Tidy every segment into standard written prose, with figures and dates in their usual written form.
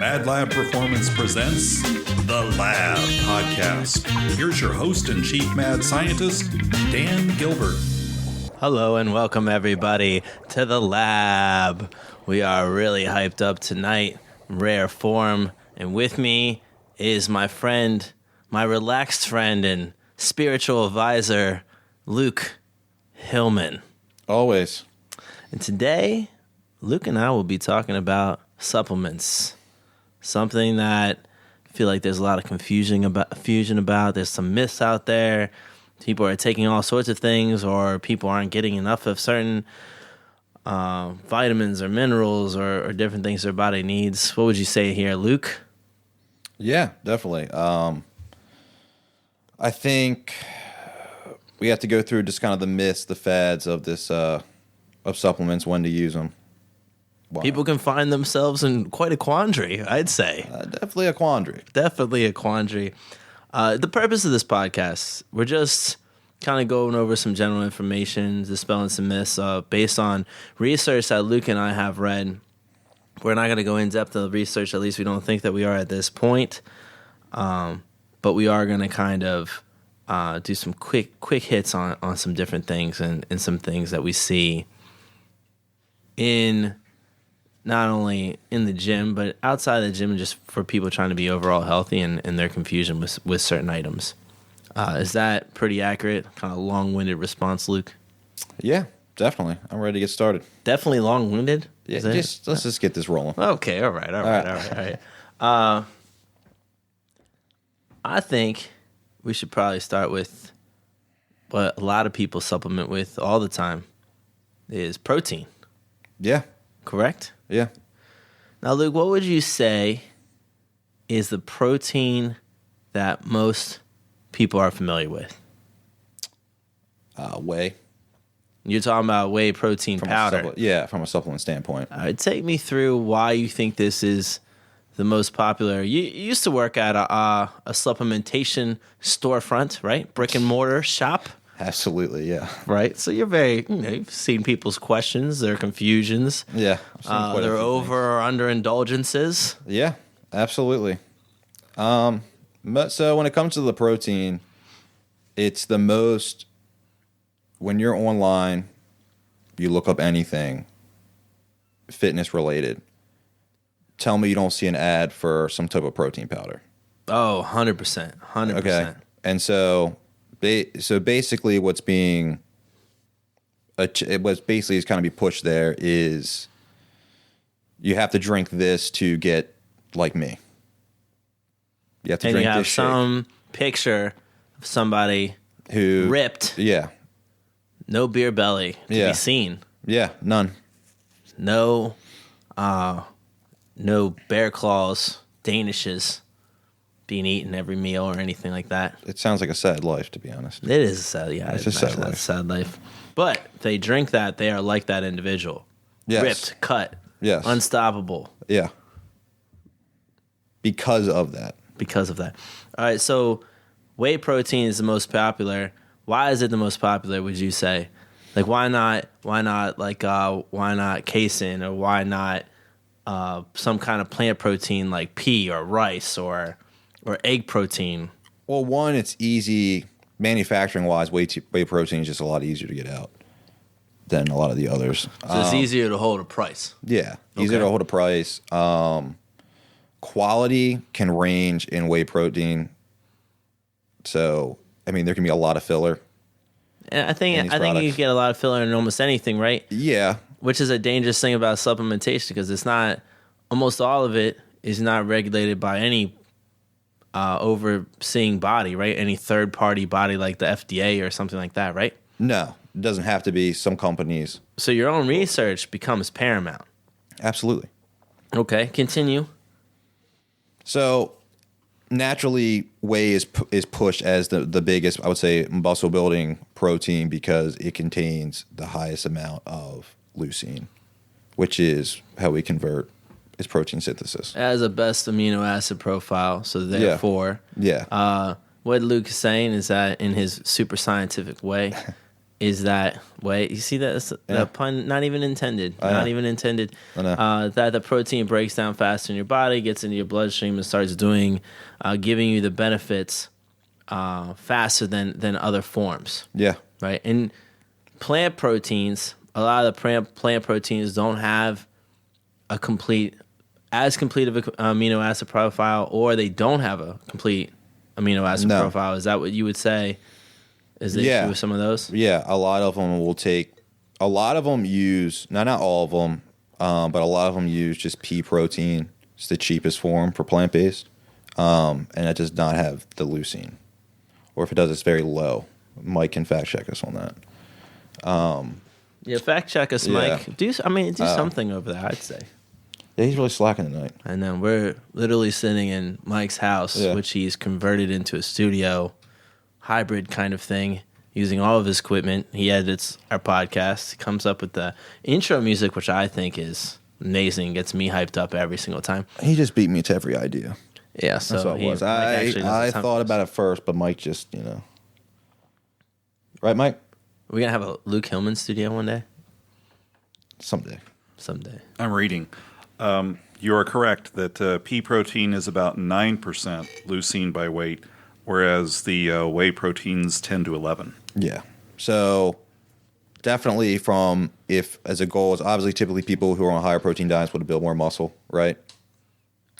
Madlab Performance presents The Lab Podcast. Here's your host and chief mad scientist, Dan Gilbert. Hello and welcome everybody to The Lab. We are really hyped up tonight, rare form, and with me is my friend, my relaxed friend and spiritual advisor, Luke Hillman. Always. And today, Luke and I will be talking about supplements. Something that I feel like there's a lot of confusion about. There's some myths out there. People are taking all sorts of things, or people aren't getting enough of certain vitamins or minerals or different things their body needs. What would you say here, Luke? Yeah, definitely. I think we have to go through just kind of the myths, the fads of this of supplements, when to use them. Wow. People can find themselves in quite a quandary, I'd say. Definitely a quandary. Definitely a quandary. The purpose of this podcast, we're just kind of going over some general information, dispelling some myths based on research that Luke and I have read. We're not going to go in depth of the research, at least we don't think that we are at this point. But we are going to kind of do some quick hits on some different things and some things that we see in not only in the gym, but outside the gym, just for people trying to be overall healthy and their confusion with certain items. Is that pretty accurate? Kind of long-winded response, Luke? Yeah, definitely. I'm ready to get started. Definitely long-winded? Yeah, let's just get this rolling. Okay, all right. I think we should probably start with what a lot of people supplement with all the time is protein. Yeah. Correct? Yeah. Now, Luke, what would you say is the protein that most people are familiar with? Whey. You're talking about whey protein powder. From a supplement standpoint. Take me through why you think this is the most popular. You used to work at a supplementation storefront, right? Brick and mortar shop. Absolutely, yeah. Right? So you're very, you've seen people's questions, their confusions. Yeah. Their over or under indulgences. Yeah, absolutely. So when it comes to the protein, it's the most, when you're online, you look up anything fitness related, tell me you don't see an ad for some type of protein powder. Oh, 100%. 100%. Okay. And so basically what's being is kind of be pushed there is you have to drink this to get like me. You have to drink this shake. Some picture of somebody who ripped. Yeah. No beer belly to be seen. Yeah, none. No bear claws, Danishes being eaten every meal or anything like that. It sounds like a sad life, to be honest. It is a sad, it's a sad life. Sad life. But they drink that, they are like that individual. Yes. Ripped, cut, yes, unstoppable. Yeah. Because of that. All right, so whey protein is the most popular. Why is it the most popular, would you say? Like, why not casein, or why not some kind of plant protein like pea or rice or egg protein? Well, one, it's easy manufacturing-wise. Whey protein is just a lot easier to get out than a lot of the others. So it's easier to hold a price. Yeah, easier to hold a price. Quality can range in whey protein. So, I mean, there can be a lot of filler. And I think you can get a lot of filler in almost anything, right? Yeah. Which is a dangerous thing about supplementation, because it's not, almost all of it is not regulated by any overseeing body, right? Any third-party body like the FDA or something like that, right? No, it doesn't have to be. Some companies. So your own research becomes paramount. Absolutely. Okay, continue. So naturally, whey is pushed as the biggest, I would say, muscle building protein because it contains the highest amount of leucine, which is how we convert its protein synthesis. It has the best amino acid profile, so therefore, what Luke is saying is that in his super scientific way, is that way. You see that pun? Not even intended. Not even intended. I know. That the protein breaks down faster in your body, gets into your bloodstream, and starts giving you the benefits faster than other forms. Yeah. Right. And plant proteins, a lot of the plant proteins don't have as complete of an amino acid profile, or they don't have a complete amino acid profile. Is that what you would say? Is the issue with some of those? Yeah, a lot of them use, not all of them, but a lot of them use just pea protein. It's the cheapest form for plant-based. And it does not have the leucine. Or if it does, it's very low. Mike can fact check us on that. Fact check us, Mike. Do something over there, I'd say. Yeah, he's really slacking tonight. And then we're literally sitting in Mike's house, which he's converted into a studio, hybrid kind of thing, using all of his equipment. He edits our podcast. He comes up with the intro music, which I think is amazing. Gets me hyped up every single time. He just beat me to every idea. Yeah, so that's what it was. I thought about it first, but Mike just, Right, Mike? We're going to have a Luke Hillman studio one day? Someday. I'm reading. You are correct that pea protein is about 9% leucine by weight, whereas the whey proteins 10 to 11. Yeah. So definitely as a goal, is obviously typically people who are on higher protein diets want to build more muscle, right?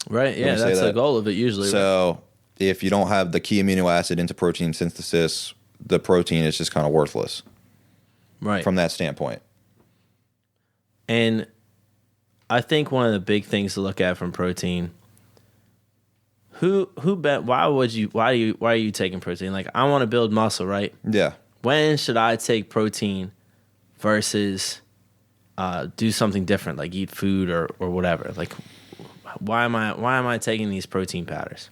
Right, yeah, that's the goal of it usually. So if you don't have the key amino acid into protein synthesis, the protein is just kind of worthless. Right. From that standpoint. And I think one of the big things to look at from protein, why are you taking protein? Like, I want to build muscle, right? Yeah. When should I take protein versus do something different, like eat food or whatever? Like, why am I taking these protein powders?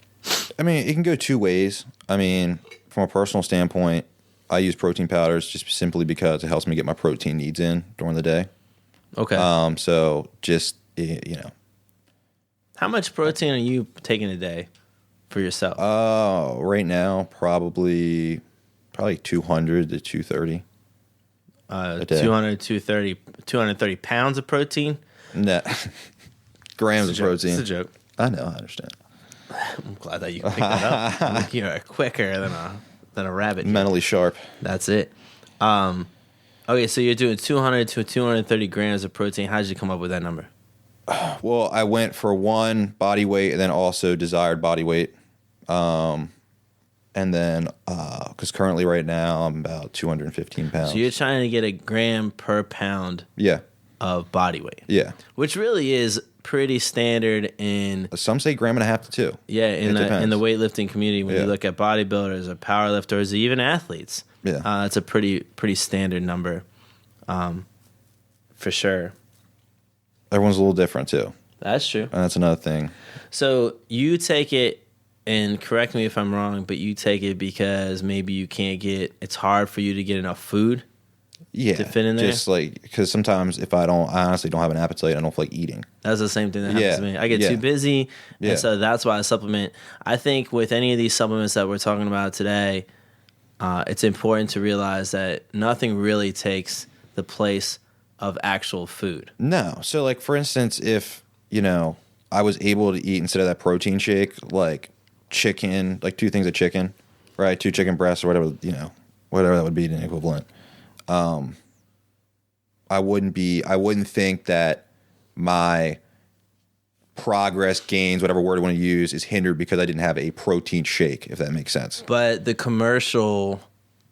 I mean, it can go two ways. I mean, from a personal standpoint, I use protein powders just simply because it helps me get my protein needs in during the day. Okay. So just, How much protein are you taking a day for yourself? Right now, probably 200 to 230. 230 pounds of protein? No. Grams of protein. It's a joke. I know, I understand. I'm glad that you picked that up. You're quicker than a rabbit. Mentally sharp. That's it. Okay, so you're doing 200 to 230 grams of protein. How did you come up with that number? Well, I went for one body weight and then also desired body weight. And then, because currently right now I'm about 215 pounds. So you're trying to get a gram per pound of body weight. Yeah. Which really is pretty standard in... Some say gram and a half to two. Yeah, in the weightlifting community, when you look at bodybuilders or powerlifters or even athletes. Yeah. It's a pretty standard number, for sure. Everyone's a little different, too. That's true. And that's another thing. So you take it, and correct me if I'm wrong, but you take it because maybe it's hard for you to get enough food to fit in there? Just because sometimes if I honestly don't have an appetite, I don't feel like eating. That's the same thing that happens to me. I get too busy, and so that's why I supplement. I think with any of these supplements that we're talking about today, it's important to realize that nothing really takes the place of actual food. No. So, for instance, if, I was able to eat instead of that protein shake, chicken, 2 things of chicken, right? 2 chicken breasts or whatever, whatever that would be an equivalent. I wouldn't think that my progress, gains, whatever word I want to use, is hindered because I didn't have a protein shake, if that makes sense. But the commercial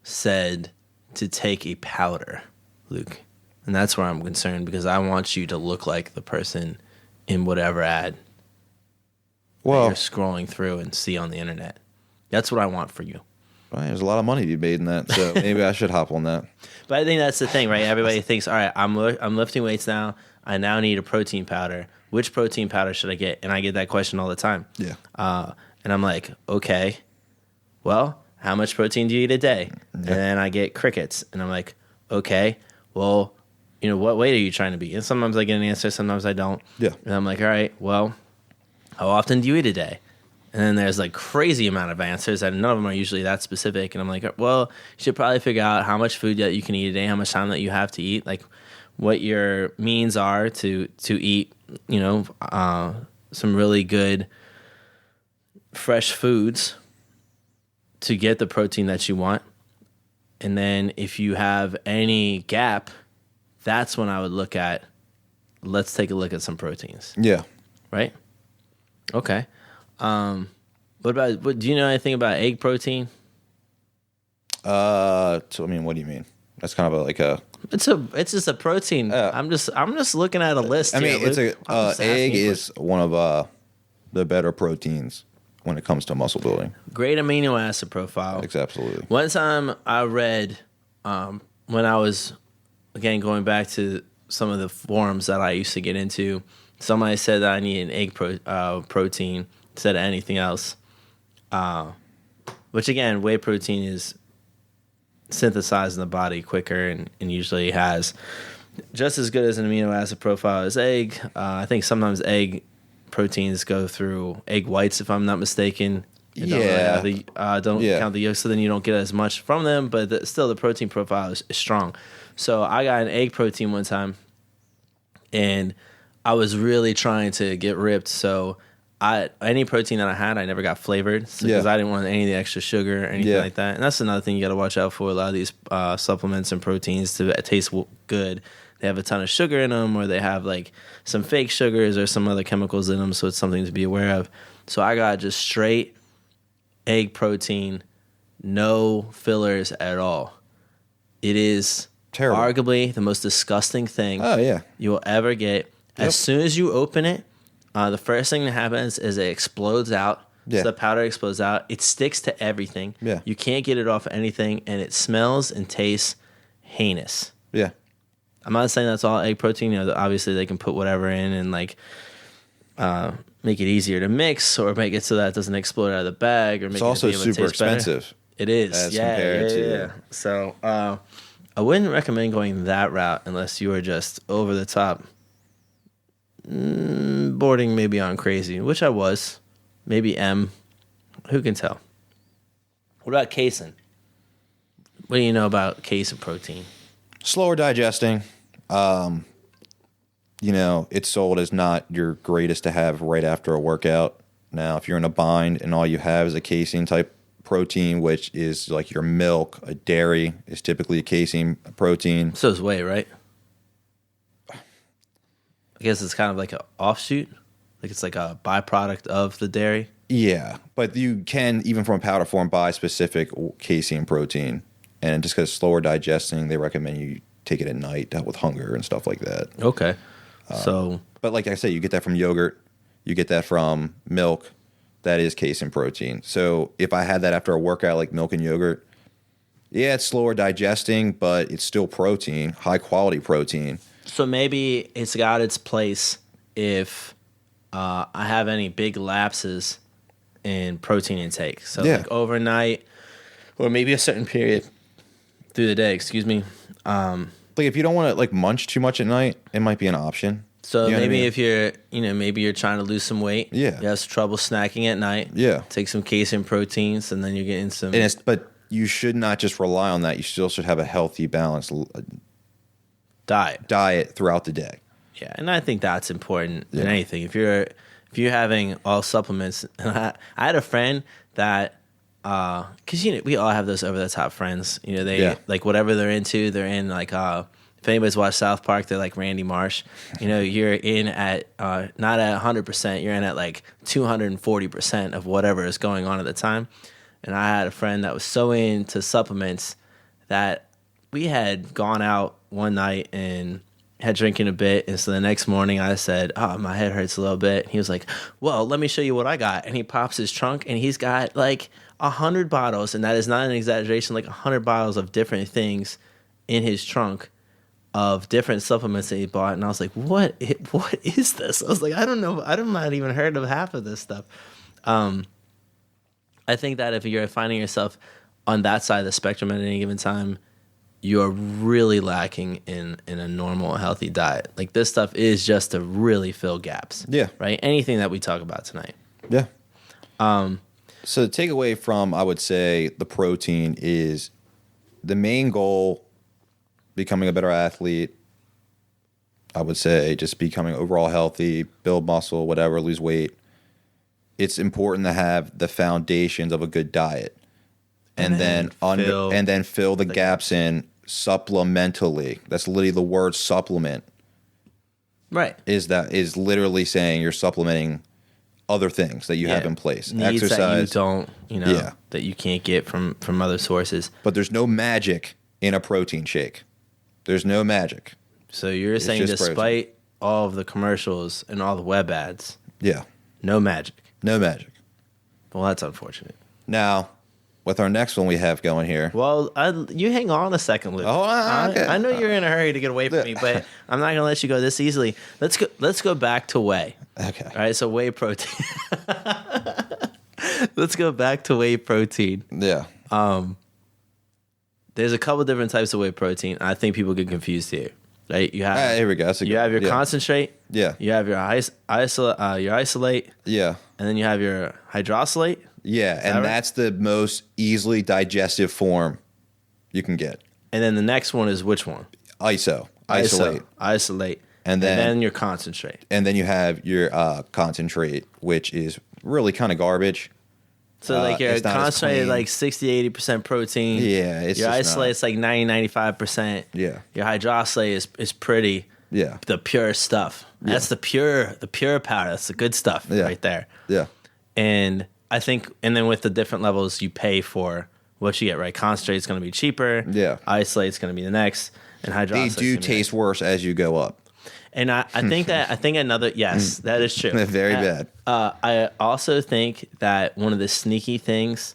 said to take a powder, Luke. And that's where I'm concerned, because I want you to look like the person in whatever ad that you're scrolling through and see on the internet. That's what I want for you. Right, there's a lot of money to be made in that, so maybe I should hop on that. But I think that's the thing, right? Everybody thinks, all right, I'm lifting weights now. I now need a protein powder. Which protein powder should I get? And I get that question all the time. Yeah. And I'm like, okay, well, how much protein do you eat a day? Yeah. And then I get crickets. And I'm like, okay, well, what weight are you trying to be? And sometimes I get an answer, sometimes I don't. Yeah. And I'm like, all right, well, how often do you eat a day? And then there's like crazy amount of answers, and none of them are usually that specific. And I'm like, well, you should probably figure out how much food that you can eat a day, how much time that you have to eat, like what your means are to eat, some really good fresh foods to get the protein that you want. And then if you have any gap, that's when I would let's take a look at some proteins. Yeah. Right? Okay. Do you know anything about egg protein? So I mean, what do you mean? That's kind of It's just a protein. I'm just looking at a list. I mean, here, egg is one of the better proteins when it comes to muscle building. great amino acid profile. Absolutely. One time I read, when I was, again, going back to some of the forums that I used to get into, somebody said that I need an egg protein instead of anything else. Which, again, whey protein is synthesized in the body quicker and usually has just as good as an amino acid profile as egg. I think sometimes egg proteins go through egg whites, if I'm not mistaken. Don't count the yolks, so then you don't get as much from them, but still the protein profile is strong. So I got an egg protein one time, and I was really trying to get ripped. So any protein that I had, I never got flavored because I didn't want any of the extra sugar or anything like that. And that's another thing you got to watch out for. A lot of these supplements and proteins to taste good, they have a ton of sugar in them, or they have like some fake sugars or some other chemicals in them. So it's something to be aware of. So I got just straight egg protein, no fillers at all. It is terrible. Arguably the most disgusting thing you will ever get. As soon as you open it, the first thing that happens is it explodes out. Yeah. So the powder explodes out. It sticks to everything. Yeah. You can't get it off anything, and it smells and tastes heinous. Yeah. I'm not saying that's all egg protein. Obviously they can put whatever in and like make it easier to mix or make it so that it doesn't explode out of the bag or make It's also super expensive. Better. It is. As compared to So I wouldn't recommend going that route unless you are just over the top. Bordering maybe on crazy, which I was. Maybe M. Who can tell? What about casein? What do you know about casein protein? Slower digesting. It's sold as not your greatest to have right after a workout. Now, if you're in a bind and all you have is a casein type protein, which is like your milk, a dairy is typically a casein protein. So is whey, right? I guess it's kind of like an offshoot. Like it's like a byproduct of the dairy. Yeah, but you can, even from a powder form, buy specific casein protein. And just because it's slower digesting, they recommend you take it at night to help with hunger and stuff like that. Okay. But like I said, you get that from yogurt. You get that from milk. That is casein protein. So if I had that after a workout, like milk and yogurt, yeah, it's slower digesting, but it's still protein, high quality protein. So maybe it's got its place if I have any big lapses in protein intake. So like overnight or maybe a certain period through the day, excuse me. Like if you don't want to like munch too much at night, it might be an option. So You know what I maybe mean? if you're, maybe you're trying to lose some weight. Yeah. You have some trouble snacking at night. Yeah. Take some casein proteins, and then you're getting some. But you should not just rely on that. You still should have a healthy, balanced diet throughout the day. Yeah, and I think that's important in anything. If you're having all supplements, and I had a friend that, because we all have those over the top friends. They like whatever they're into. They're in like if anybody's watched South Park, they're like Randy Marsh. You're in at not at 100%. You're in at like 240% of whatever is going on at the time. And I had a friend that was so into supplements that we had gone out one night and had drinking a bit. And so the next morning I said, "Oh, my head hurts a little bit." And he was like, "Well, let me show you what I got." And he pops his trunk and he's got like 100 bottles. And that is not an exaggeration, like 100 bottles of different things in his trunk of different supplements that he bought. And I was like, what is this? I was like, I don't know. I'm not even heard of half of this stuff. I think that if you're finding yourself on that side of the spectrum at any given time, you're really lacking in a normal, healthy diet. Like this stuff is just to really fill gaps. Yeah. Right? Anything that we talk about tonight. Yeah. So the takeaway from, I would say, the protein is the main goal, becoming a better athlete. I would say just becoming overall healthy, build muscle, whatever, lose weight. It's important to have the foundations of a good diet. And then fill the gaps in supplementally. That's literally the word supplement. Right. Is literally saying you're supplementing other things that you have in place. Needs Exercise. that you don't, that you can't get from other sources. But there's no magic in a protein shake. There's no magic. So you're saying despite protein. All of the commercials and all the web ads, no magic. No magic. Well, that's unfortunate. Now, with our next one we have going here. Well, you hang on a second, Luke. Oh, okay. I know you're in a hurry to get away from me, but I'm not going to let you go this easily. Let's go back to whey. Okay. All right, so whey protein. Let's go back to whey protein. Yeah. There's a couple different types of whey protein. I think people get confused here. Right? You have here we go. You have your concentrate. Yeah. You have your isolate. Yeah. And then you have your hydrolysate. Yeah, and that's the most easily digestive form you can get. And then the next one is which one? Isolate. And then your concentrate. And then you have your concentrate, which is really kind of garbage. So like your concentrate is like 60-80% protein. Yeah, it's your isolate is like 90-95%. Yeah. Your hydrolysate is pretty. Yeah. The pure stuff. Yeah. That's the pure powder. That's the good stuff right there. Yeah. And I think, and then with the different levels, you pay for what you get, right? Concentrate is going to be cheaper. Yeah. Isolate is going to be the next. And hydrolysate. They do taste worse as you go up. And I think another, yes, that is true. Very bad. I also think that one of the sneaky things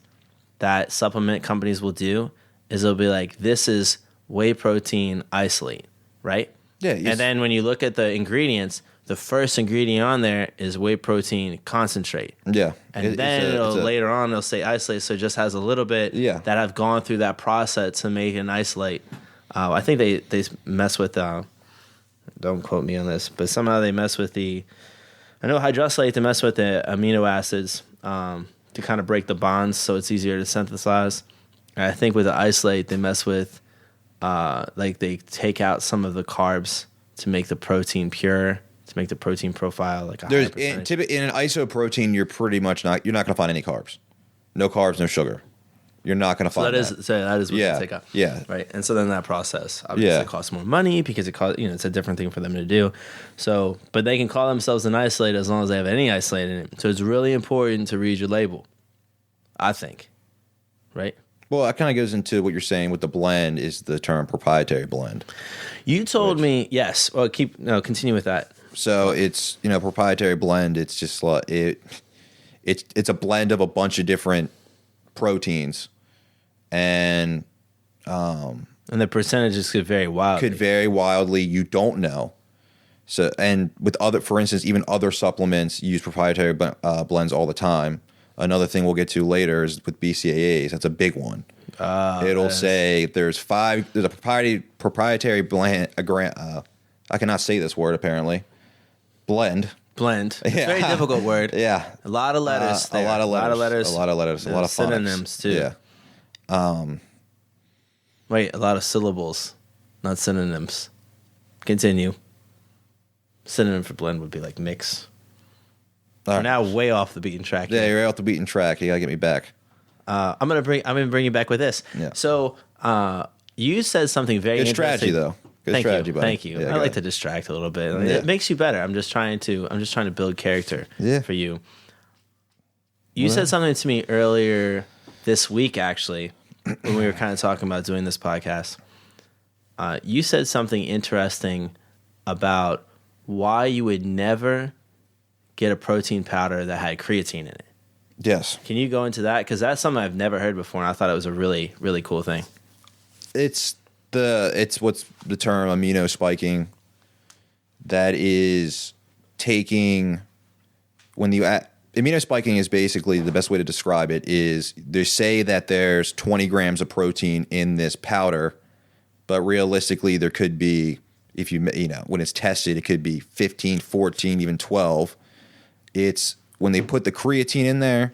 that supplement companies will do is they'll be like, this is whey protein isolate, right? Yeah. And then when you look at the ingredients, the first ingredient on there is whey protein concentrate. Yeah. And later on, they'll say isolate, so it just has a little bit that have gone through that process to make an isolate. I think they mess with, don't quote me on this, but somehow they mess with I know hydrolysate, they mess with the amino acids to kind of break the bonds so it's easier to synthesize. And I think with the isolate, they mess with, they take out some of the carbs to make the protein pure, to make the protein profile like a higher percentage. In an isoprotein, you're pretty much not going to find any carbs. No carbs, no sugar. You're not going to find that. So that is what you take out. Yeah. Right. And so then that process obviously costs more money because it's a different thing for them to do. So, but they can call themselves an isolate as long as they have any isolate in it. So it's really important to read your label, I think. Right? Well, that kind of goes into what you're saying with the blend is the term proprietary blend. You told me, yes. Well, continue with that. So it's, proprietary blend. It's just like it's a blend of a bunch of different proteins, and the percentages could vary wildly. You don't know. So, and with for instance, even other supplements use proprietary blends all the time. Another thing we'll get to later is with BCAAs. That's a big one. It'll say there's a proprietary blend. I cannot say this word apparently. Blend. It's a very difficult word. Yeah. A lot of letters. A lot of letters. A lot of synonyms too. Yeah. Wait, a lot of syllables, not synonyms. Continue. Synonym for blend would be like mix. We're now way off the beaten track. Yeah, you're off the beaten track. You gotta get me back. I'm gonna bring you back with this. Yeah. So you said something very good interesting. Strategy though. Good strategy, buddy. Thank you. Yeah, I like to distract a little bit. Yeah. It makes you better. I'm just trying to build character for you. You said something to me earlier this week, actually, when we were kind of talking about doing this podcast. You said something interesting about why you would never get a protein powder that had creatine in it. Yes. Can you go into that? Because that's something I've never heard before, and I thought it was a really, really cool thing. It's what's the term amino spiking. That is taking amino spiking is basically the best way to describe it is they say that there's 20 grams of protein in this powder, but realistically there could be, if when it's tested, it could be 15, 14, even 12. It's when they put the creatine in there,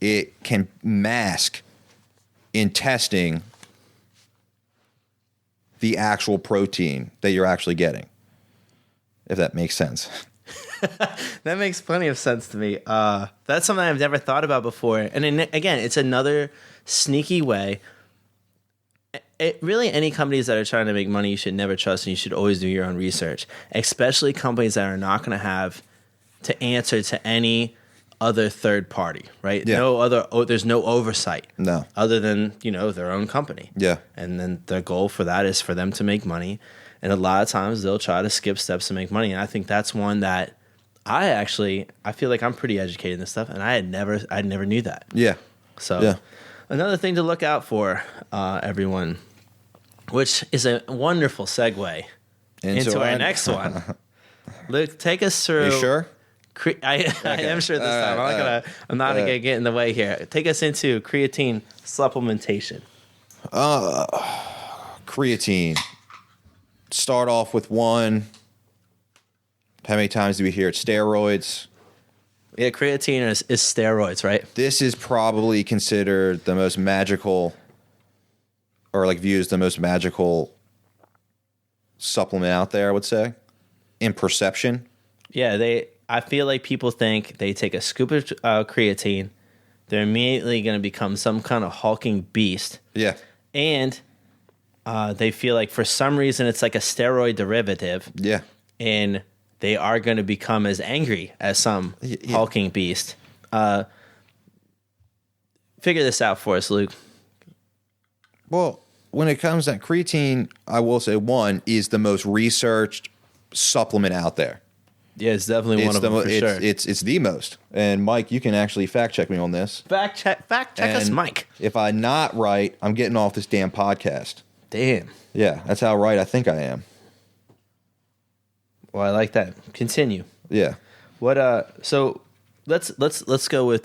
it can mask in testing the actual protein that you're actually getting, if that makes sense. That makes plenty of sense to me. That's something I've never thought about before. And again, it's another sneaky way. Really, any companies that are trying to make money, you should never trust, and you should always do your own research, especially companies that are not going to have to answer to any other third party, right? Yeah. There's no oversight. No. Other than, their own company. Yeah. And then their goal for that is for them to make money. And a lot of times they'll try to skip steps to make money. And I think that's one that I feel like I'm pretty educated in this stuff, and I never knew that. Yeah. So Yeah. Another thing to look out for, everyone, which is a wonderful segue into our next one. Luke, take us through. You sure? I am sure this time. I'm not gonna get in the way here. Take us into creatine supplementation. Creatine. Start off with one. How many times do we hear it? Steroids. Yeah, creatine is steroids, right? This is probably considered the most magical, or like viewed as the most magical supplement out there, I would say, in perception. Yeah, I feel like people think they take a scoop of creatine, they're immediately going to become some kind of hulking beast. Yeah. And they feel like for some reason it's like a steroid derivative. Yeah. And they are going to become as angry as some hulking beast. Figure this out for us, Luke. Well, when it comes to creatine, I will say one is the most researched supplement out there. Yeah, it's definitely one of them for sure. It's the most. And Mike, you can actually fact check me on this. Fact check us, Mike. If I'm not right, I'm getting off this damn podcast. Damn. Yeah, that's how right I think I am. Well, I like that. Continue. Yeah. So let's go.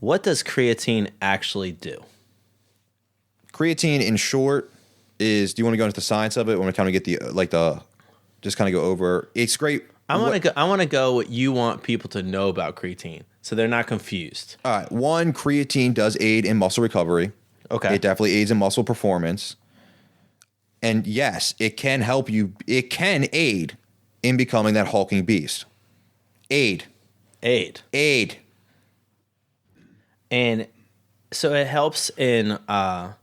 What does creatine actually do? Creatine, in short, is. Do you want to go into the science of it? Or want to kind of get just kind of go over? It's great. I want to go what you want people to know about creatine, so they're not confused. All right. One, creatine does aid in muscle recovery. Okay. It definitely aids in muscle performance. And yes, it can help you. It can aid in becoming that hulking beast. Aid. And so it helps in ATP.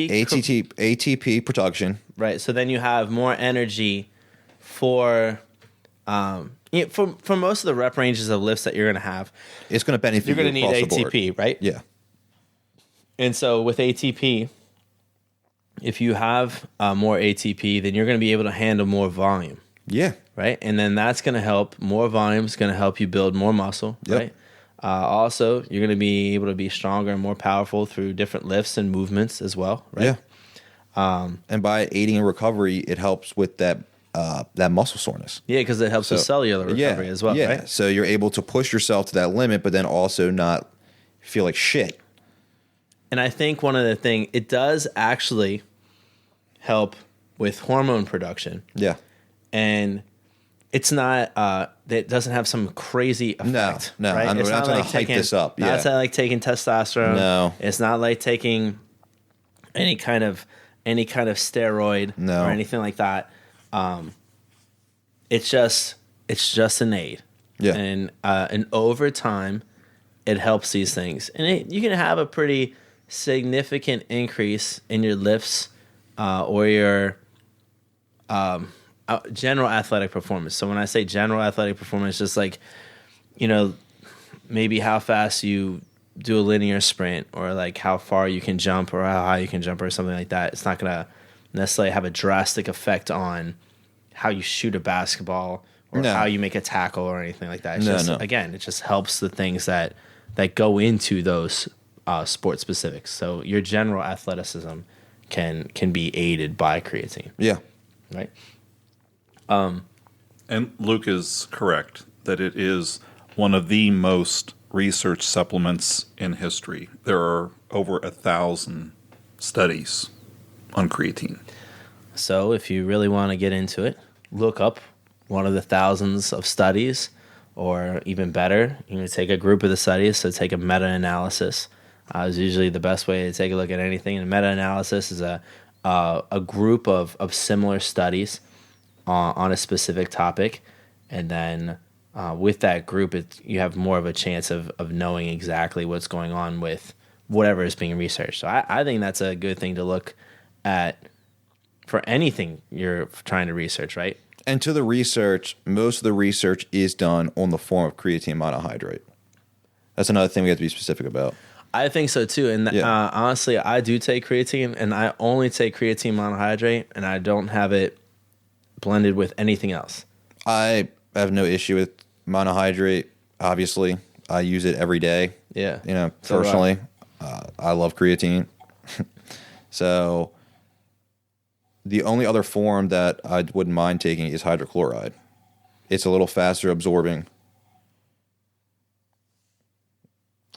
ATP production. Right. So then you have more energy for most of the rep ranges of lifts that you're going to have. It's going to benefit You're you going to need across the board. ATP, right? Yeah. And so with ATP, if you have more ATP, then you're going to be able to handle more volume. Yeah. Right. And then that's going to help. More volume is going to help you build more muscle. Yep. Right. Also, you're going to be able to be stronger and more powerful through different lifts and movements as well. Right. Yeah. And by aiding in recovery, it helps with that muscle soreness. Yeah, because it helps with cellular recovery as well. Yeah. Right. So you're able to push yourself to that limit, but then also not feel like shit. And I think one of the things, it does actually help with hormone production. Yeah. And it's not, it doesn't have some crazy effect. No. Right? We're not trying to hype this up. Yeah. It's not like taking testosterone. No. It's not like taking any kind of steroid or anything like that. It's just an aid. Yeah. And over time, it helps these things. And you can have a pretty significant increase in your lifts or your general athletic performance. So when I say general athletic performance, just like, maybe how fast you do a linear sprint or like how far you can jump or how high you can jump or something like that. It's not going to necessarily have a drastic effect on how you shoot a basketball or how you make a tackle or anything like that. Again, it just helps the things that go into those sport specifics. So your general athleticism can be aided by creatine. Yeah. Right. And Luke is correct that it is one of the most researched supplements in history. There are over 1,000 studies on creatine. So if you really want to get into it, look up one of the thousands of studies or even better, you know, take a group of the studies. So take a meta-analysis. Is usually the best way to take a look at anything. And a meta-analysis is a group of similar studies on a specific topic, and then with that group, you have more of a chance of knowing exactly what's going on with whatever is being researched. So I think that's a good thing to look at for anything you're trying to research, right? And to the research, most of the research is done on the form of creatine monohydrate. That's another thing we have to be specific about. I think so too. And honestly, I do take creatine, and I only take creatine monohydrate, and I don't have it blended with anything else. I have no issue with monohydrate. Obviously, I use it every day. Yeah. You know, So do I. personally, I love creatine. So the only other form that I wouldn't mind taking is hydrochloride. It's a little faster absorbing.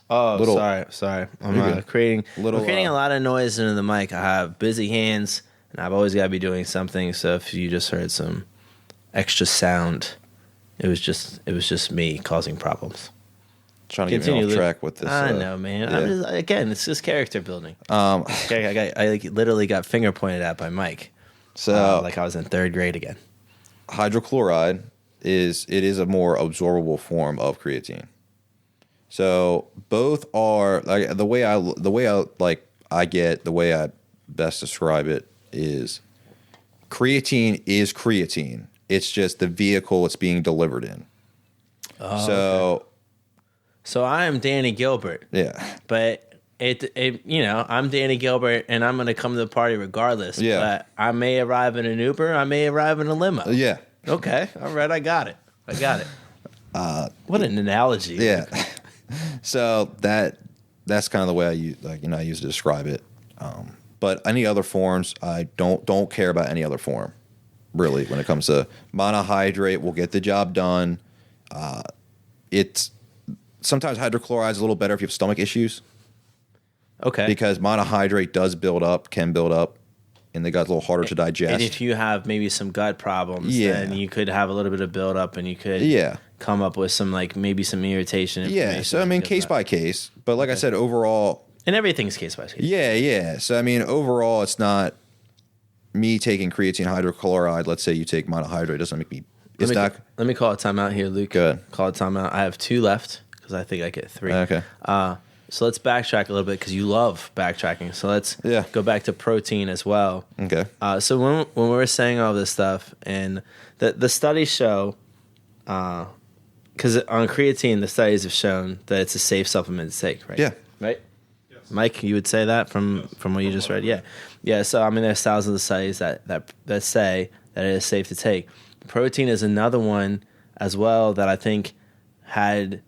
Oh, sorry. I'm creating a lot of noise into the mic. I have busy hands, and I've always got to be doing something. So if you just heard some extra sound, it was just me causing problems. Trying to get me off track with this. I know, man. Yeah. I'm just, again, it's just character building. I literally got finger pointed at by Mike. So like I was in third grade again. hydrochloride is a more absorbable form of creatine. So both are like the way I best describe it is creatine is creatine. It's just the vehicle it's being delivered in. Oh, so okay. So I am Danny Gilbert. Yeah. But I'm Danny Gilbert, and I'm going to come to the party regardless. Yeah. But I may arrive in an Uber. I may arrive in a limo. Yeah. Okay. All right. I got it. What an analogy. Yeah. So that's kind of the way I use to describe it. But any other forms, I don't care about any other form, really. When it comes to monohydrate, will get the job done. It's sometimes hydrochloride is a little better if you have stomach issues. Okay. Because monohydrate can build up in the gut, a little harder to digest. And if you have maybe some gut problems, then you could have a little bit of buildup, and you could come up with some maybe some irritation. Yeah. So I mean, case by case. But like I said, overall, and everything's case by case. Yeah. So I mean, overall, it's not me taking creatine hydrochloride. Let's say you take monohydrate. Doesn't make me. Let me call a timeout here, Luke. Go ahead. Call a timeout. I have 2 left because I think I get 3. Okay. So let's backtrack a little bit because you love backtracking. So let's go back to protein as well. Okay. So when we were saying all this stuff, and the studies show, because on creatine, the studies have shown that it's a safe supplement to take, right? Yeah. Right? Yes. Mike, you would say that from what you just read? Yeah. Yeah, so I mean, there's thousands of studies that say that it is safe to take. Protein is another one as well that I think had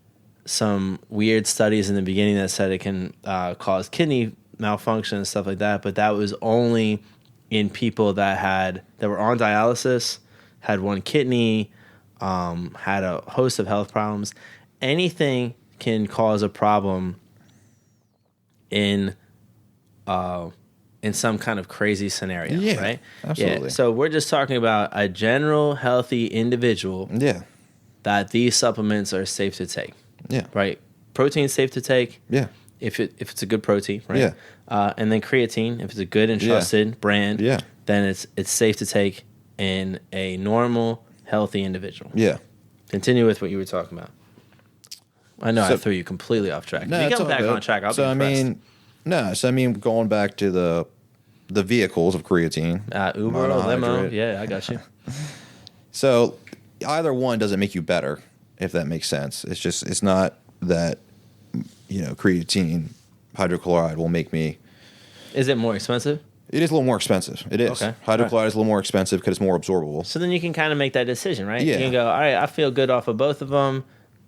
some weird studies in the beginning that said it can cause kidney malfunction and stuff like that, but that was only in people that were on dialysis, had 1 kidney, had a host of health problems. Anything can cause a problem in some kind of crazy scenario, right? Absolutely. Yeah. So we're just talking about a general healthy individual that these supplements are safe to take. Yeah. Right. Protein's safe to take. Yeah. If it's a good protein, right? Yeah. And then creatine, if it's a good and trusted brand, then it's safe to take in a normal, healthy individual. Yeah. Continue with what you were talking about. I know I threw you completely off track. No, if you come back on track, I'll be impressed. I mean, going back to the vehicles of creatine. Uber or limo. Yeah, I got you. So either one doesn't make you better, if that makes sense. It's not that, creatine hydrochloride will make me. Is it more expensive? It is a little more expensive. It is. Okay. Hydrochloride is a little more expensive because it's more absorbable. So then you can kind of make that decision, right? Yeah. You can go, all right, I feel good off of both of them.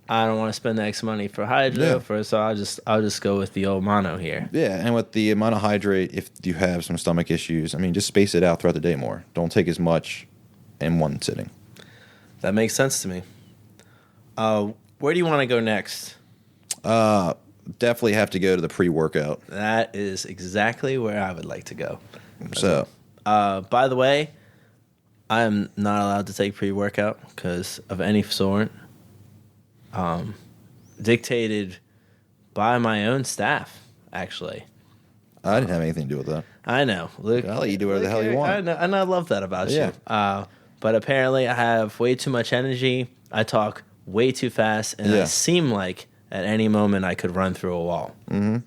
I don't want to spend the extra money for hydro, so I'll just go with the old mono here. Yeah, and with the monohydrate, if you have some stomach issues, I mean, just space it out throughout the day more. Don't take as much in one sitting. That makes sense to me. Where do you want to go next? Definitely have to go to the pre-workout. That is exactly where I would like to go. So, by the way, I am not allowed to take pre-workout because of any sort. dictated by my own staff, actually. I didn't have anything to do with that. I know, Luke. I'll let you do whatever the hell you want. I know, and I love that about Yeah. you. But apparently, I have way too much energy. I talk way too fast, and I seem like at any moment I could run through a wall. Mm-hmm.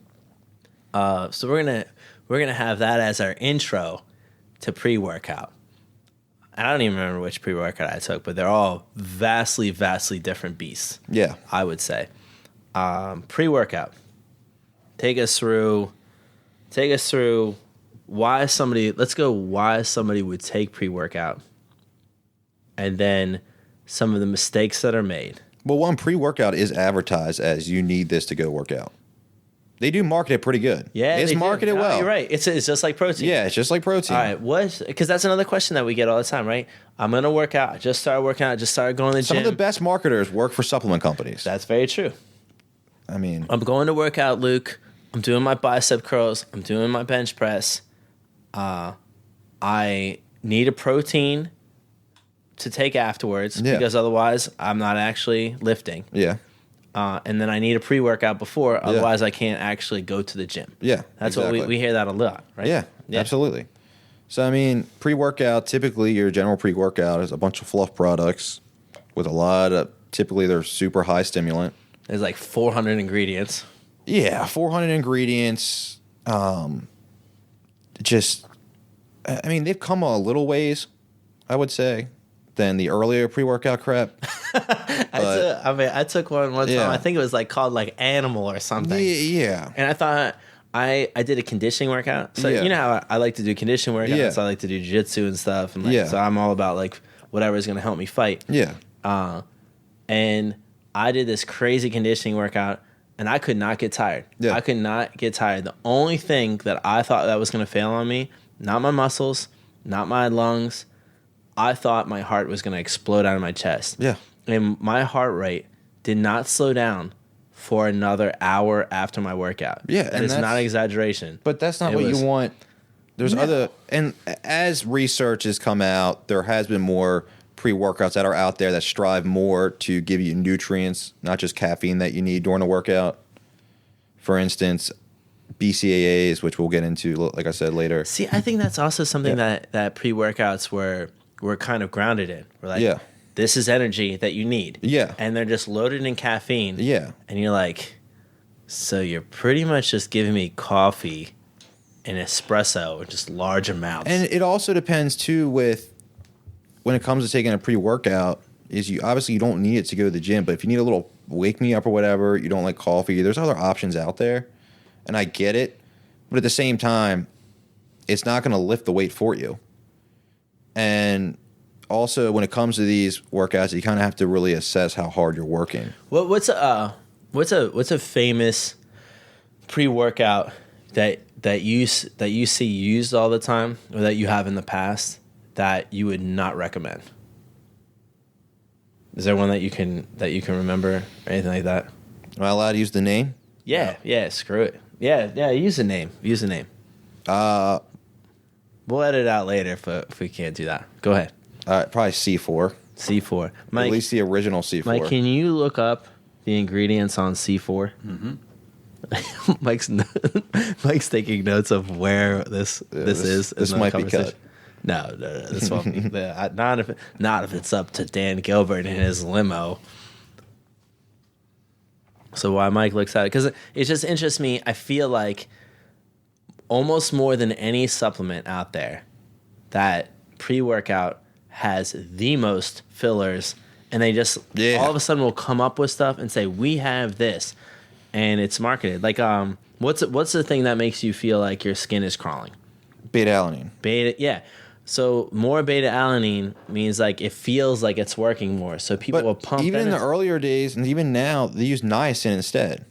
So we're gonna have that as our intro to pre-workout. I don't even remember which pre-workout I took, but they're all vastly, vastly different beasts. Yeah. I would say. Pre-workout. Take us through why somebody would take pre-workout, and then some of the mistakes that are made. Well, one, pre-workout is advertised as you need this to go work out. They do market it pretty good. Yeah, it's marketed well. You're right. It's just like protein. Yeah, it's just like protein. All right, because that's another question that we get all the time, right? I'm gonna work out. I just started working out. I just started going to the Some gym. of the best marketers work for supplement companies. That's very true. I mean, I'm going to work out, Luke. I'm doing my bicep curls. I'm doing my bench press. I need a protein to take afterwards because otherwise I'm not actually lifting. yeah. And then I need a pre-workout before, otherwise I can't actually go to the gym. Yeah, That's exactly. what we hear that a lot, right? Yeah, absolutely. So, I mean, pre-workout, typically your general pre-workout is a bunch of fluff products with a lot of, typically they're super high stimulant. There's like 400 ingredients. Yeah, 400 ingredients. Just, I mean, they've come a little ways, I would say, than the earlier pre-workout crap. I took one time. Yeah. I think it was like called like Animal or something. Yeah. And I thought I did a conditioning workout. So Yeah. you know how I like to do conditioning workouts. Yeah. I like to do jiu-jitsu and stuff. And so I'm all about like whatever is going to help me fight. Yeah. And I did this crazy conditioning workout, and I could not get tired. Yeah. I could not get tired. The only thing that I thought that was going to fail on me, not my muscles, not my lungs, I thought my heart was going to explode out of my chest. Yeah. And my heart rate did not slow down for another hour after my workout. Yeah, That and is not that's- exaggeration. But that's not It what was- you want. There's other, and as research has come out, there has been more pre-workouts that are out there that strive more to give you nutrients, not just caffeine that you need during a workout. For instance, BCAAs, which we'll get into, like I said, later. See, I think that's also something that pre-workouts were kind of grounded in. We're like, this is energy that you need. Yeah. And they're just loaded in caffeine. Yeah. And you're like, so you're pretty much just giving me coffee and espresso in just large amounts. And it also depends too with when it comes to taking a pre-workout, is you obviously you don't need it to go to the gym, but if you need a little wake me up or whatever, you don't like coffee, there's other options out there. And I get it, but at the same time, it's not going to lift the weight for you. And also, when it comes to these workouts, you kind of have to really assess how hard you're working. What's a famous pre-workout that you see used all the time, or that you have in the past that you would not recommend? Is there one that you can remember or anything like that? Am I allowed to use the name? Yeah. Screw it. Yeah. Use a name. We'll edit it out later if we can't do that. Go ahead. Probably C4. C4. Mike, At least the original C4. Mike, can you look up the ingredients on C4? Mm-hmm. Mike's taking notes of where this is. This in the might be cut. conversation. No, this won't be. Not if it's up to Dan Gilbert in his limo. So why Mike looks at it, because it just interests me. I feel like almost more than any supplement out there, that pre-workout has the most fillers, and they just all of a sudden will come up with stuff and say, we have this, and it's marketed. Like, what's the thing that makes you feel like your skin is crawling? Beta-alanine. Yeah. So more beta-alanine means like it feels like it's working more. So people will pump. Even in the earlier days, and even now, they use niacin instead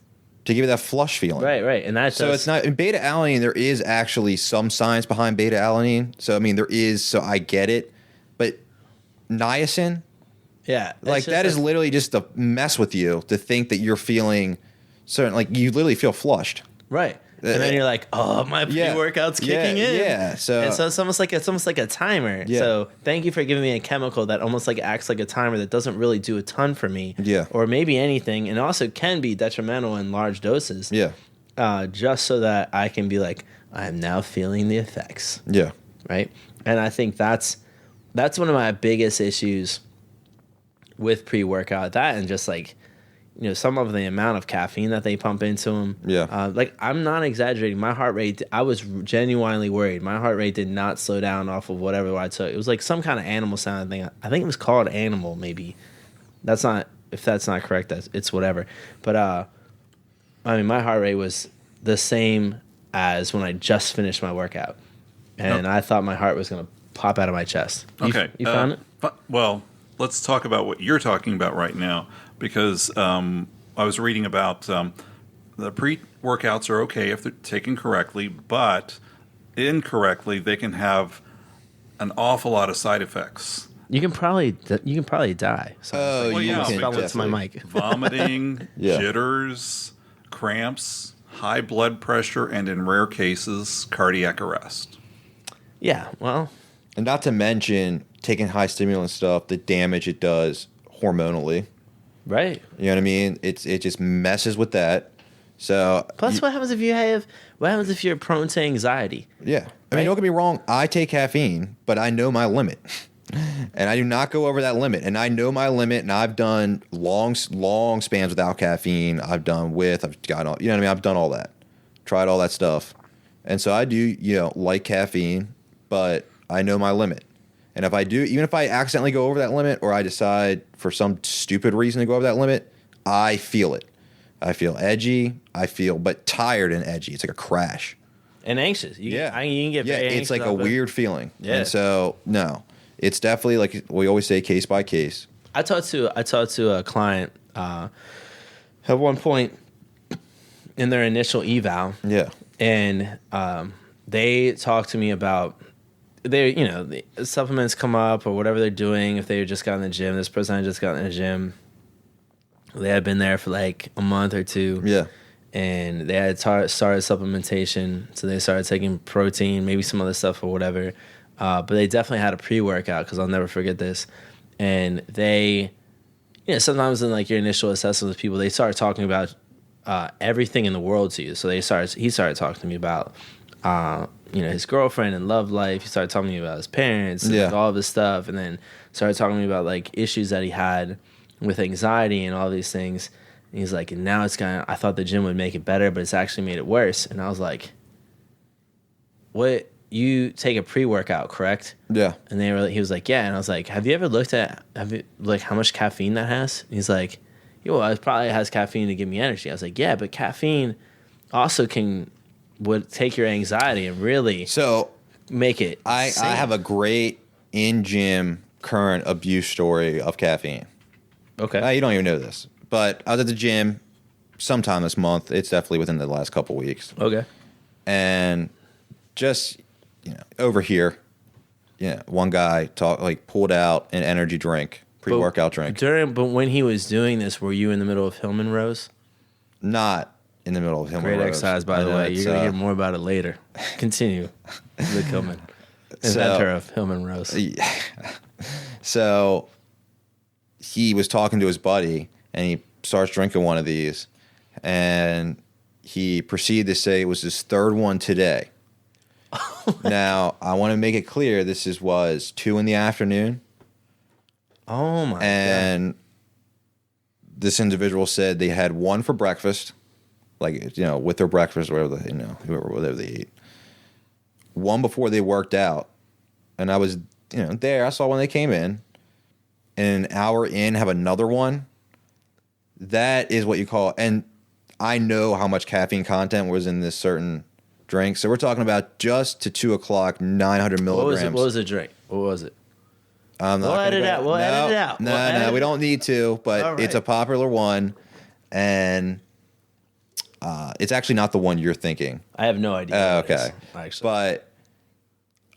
to give you that flush feeling. Right. And that's so it's not in beta-alanine. There is actually some science behind beta-alanine. So I mean, there is. So I get it, but niacin, like that is literally just to mess with you, to think that you're feeling certain, like you literally feel flushed. Right. And then you're like, oh, my pre-workout's kicking in. Yeah. So it's almost like a timer. Yeah. So thank you for giving me a chemical that almost like acts like a timer that doesn't really do a ton for me. Yeah. Or maybe anything, and also can be detrimental in large doses. Yeah. Just so that I can be like, I am now feeling the effects. Yeah. Right. And I think that's one of my biggest issues with pre-workout. That and just like, some of the amount of caffeine that they pump into them. Yeah. Like, I'm not exaggerating. My heart rate, I was genuinely worried. My heart rate did not slow down off of whatever I took. It was like some kind of animal sound thing. I think it was called animal, maybe. If that's not correct, it's whatever. But, my heart rate was the same as when I just finished my workout. And I thought my heart was going to pop out of my chest. Okay. You found it? Well, let's talk about what you're talking about right now, because I was reading about the pre-workouts are okay if they're taken correctly, but incorrectly they can have an awful lot of side effects. You can probably die. Oh, Well, yeah, Fell because into my mic. vomiting, Yeah. jitters, cramps, high blood pressure, and in rare cases, cardiac arrest. Yeah, well, And not to mention taking high stimulant stuff, the damage it does hormonally. right. You know what I mean? It just messes with that. So Plus, what happens if you're prone to anxiety? yeah. I Right? mean, don't get me wrong. I take caffeine, but I know my limit, and I do not go over that limit. And I know my limit, and I've done long spans without caffeine. I've done with. I've got all. You know what I mean? I've done all that, tried all that stuff, and so I do. Like caffeine, but I know my limit. And if I do, even if I accidentally go over that limit, or I decide for some stupid reason to go over that limit, I feel it. I feel edgy. But tired and edgy. It's like a crash. And anxious. You can get Yeah, very it's anxious like a off it. weird feeling. Yeah. And so, no, it's definitely like we always say, case by case. I talked to a client at one point in their initial eval, Yeah. and they talked to me about the supplements come up or whatever they're doing. If they just got in the gym, this person had just gotten in the gym. They had been there for like a month or two. Yeah. And they had started supplementation, so they started taking protein, maybe some other stuff or whatever. But they definitely had a pre-workout, because I'll never forget this. And they, sometimes in like your initial assessment with people, they start talking about everything in the world to you. So he started talking to me about, his girlfriend and love life. He started telling me about his parents and all of this stuff, and then started talking to me about like issues that he had with anxiety and all these things. And he's like, and now I thought the gym would make it better, but it's actually made it worse. And I was like, what? You take a pre-workout, correct? Yeah. And he was like, yeah. And I was like, have you ever looked at how much caffeine that has? And he's like, yeah, well, it probably has caffeine to give me energy. I was like, yeah, but caffeine also would take your anxiety and really make it. I have a great in-gym current abuse story of caffeine. Okay. You don't even know this, but I was at the gym sometime this month. It's definitely within the last couple weeks. Okay. And just over here, one guy pulled out an energy drink, pre-workout drink. But when he was doing this, were you in the middle of Hillman Rows? Not in the middle of Hillman Great Rows. exercise, by the way. You're going to hear more about it later. Continue with Hillman. Inventor of Hillman Rows. So he was talking to his buddy, and he starts drinking one of these, and he proceeded to say it was his third one today. Now, I want to make it clear, this was 2 p.m. Oh, my God. And this individual said they had one for breakfast, with their breakfast, whatever they eat. One before they worked out. And I was, there. I saw when they came in. And an hour in, have another one. That is what you call, and I know how much caffeine content was in this certain drink. So we're talking about just to 2 o'clock, 900 milligrams. What was the drink? What was it? We'll edit it out. We'll edit it out. No, we don't need to, but it's a popular one. And it's actually not the one you're thinking. I have no idea. Okay. Actually. But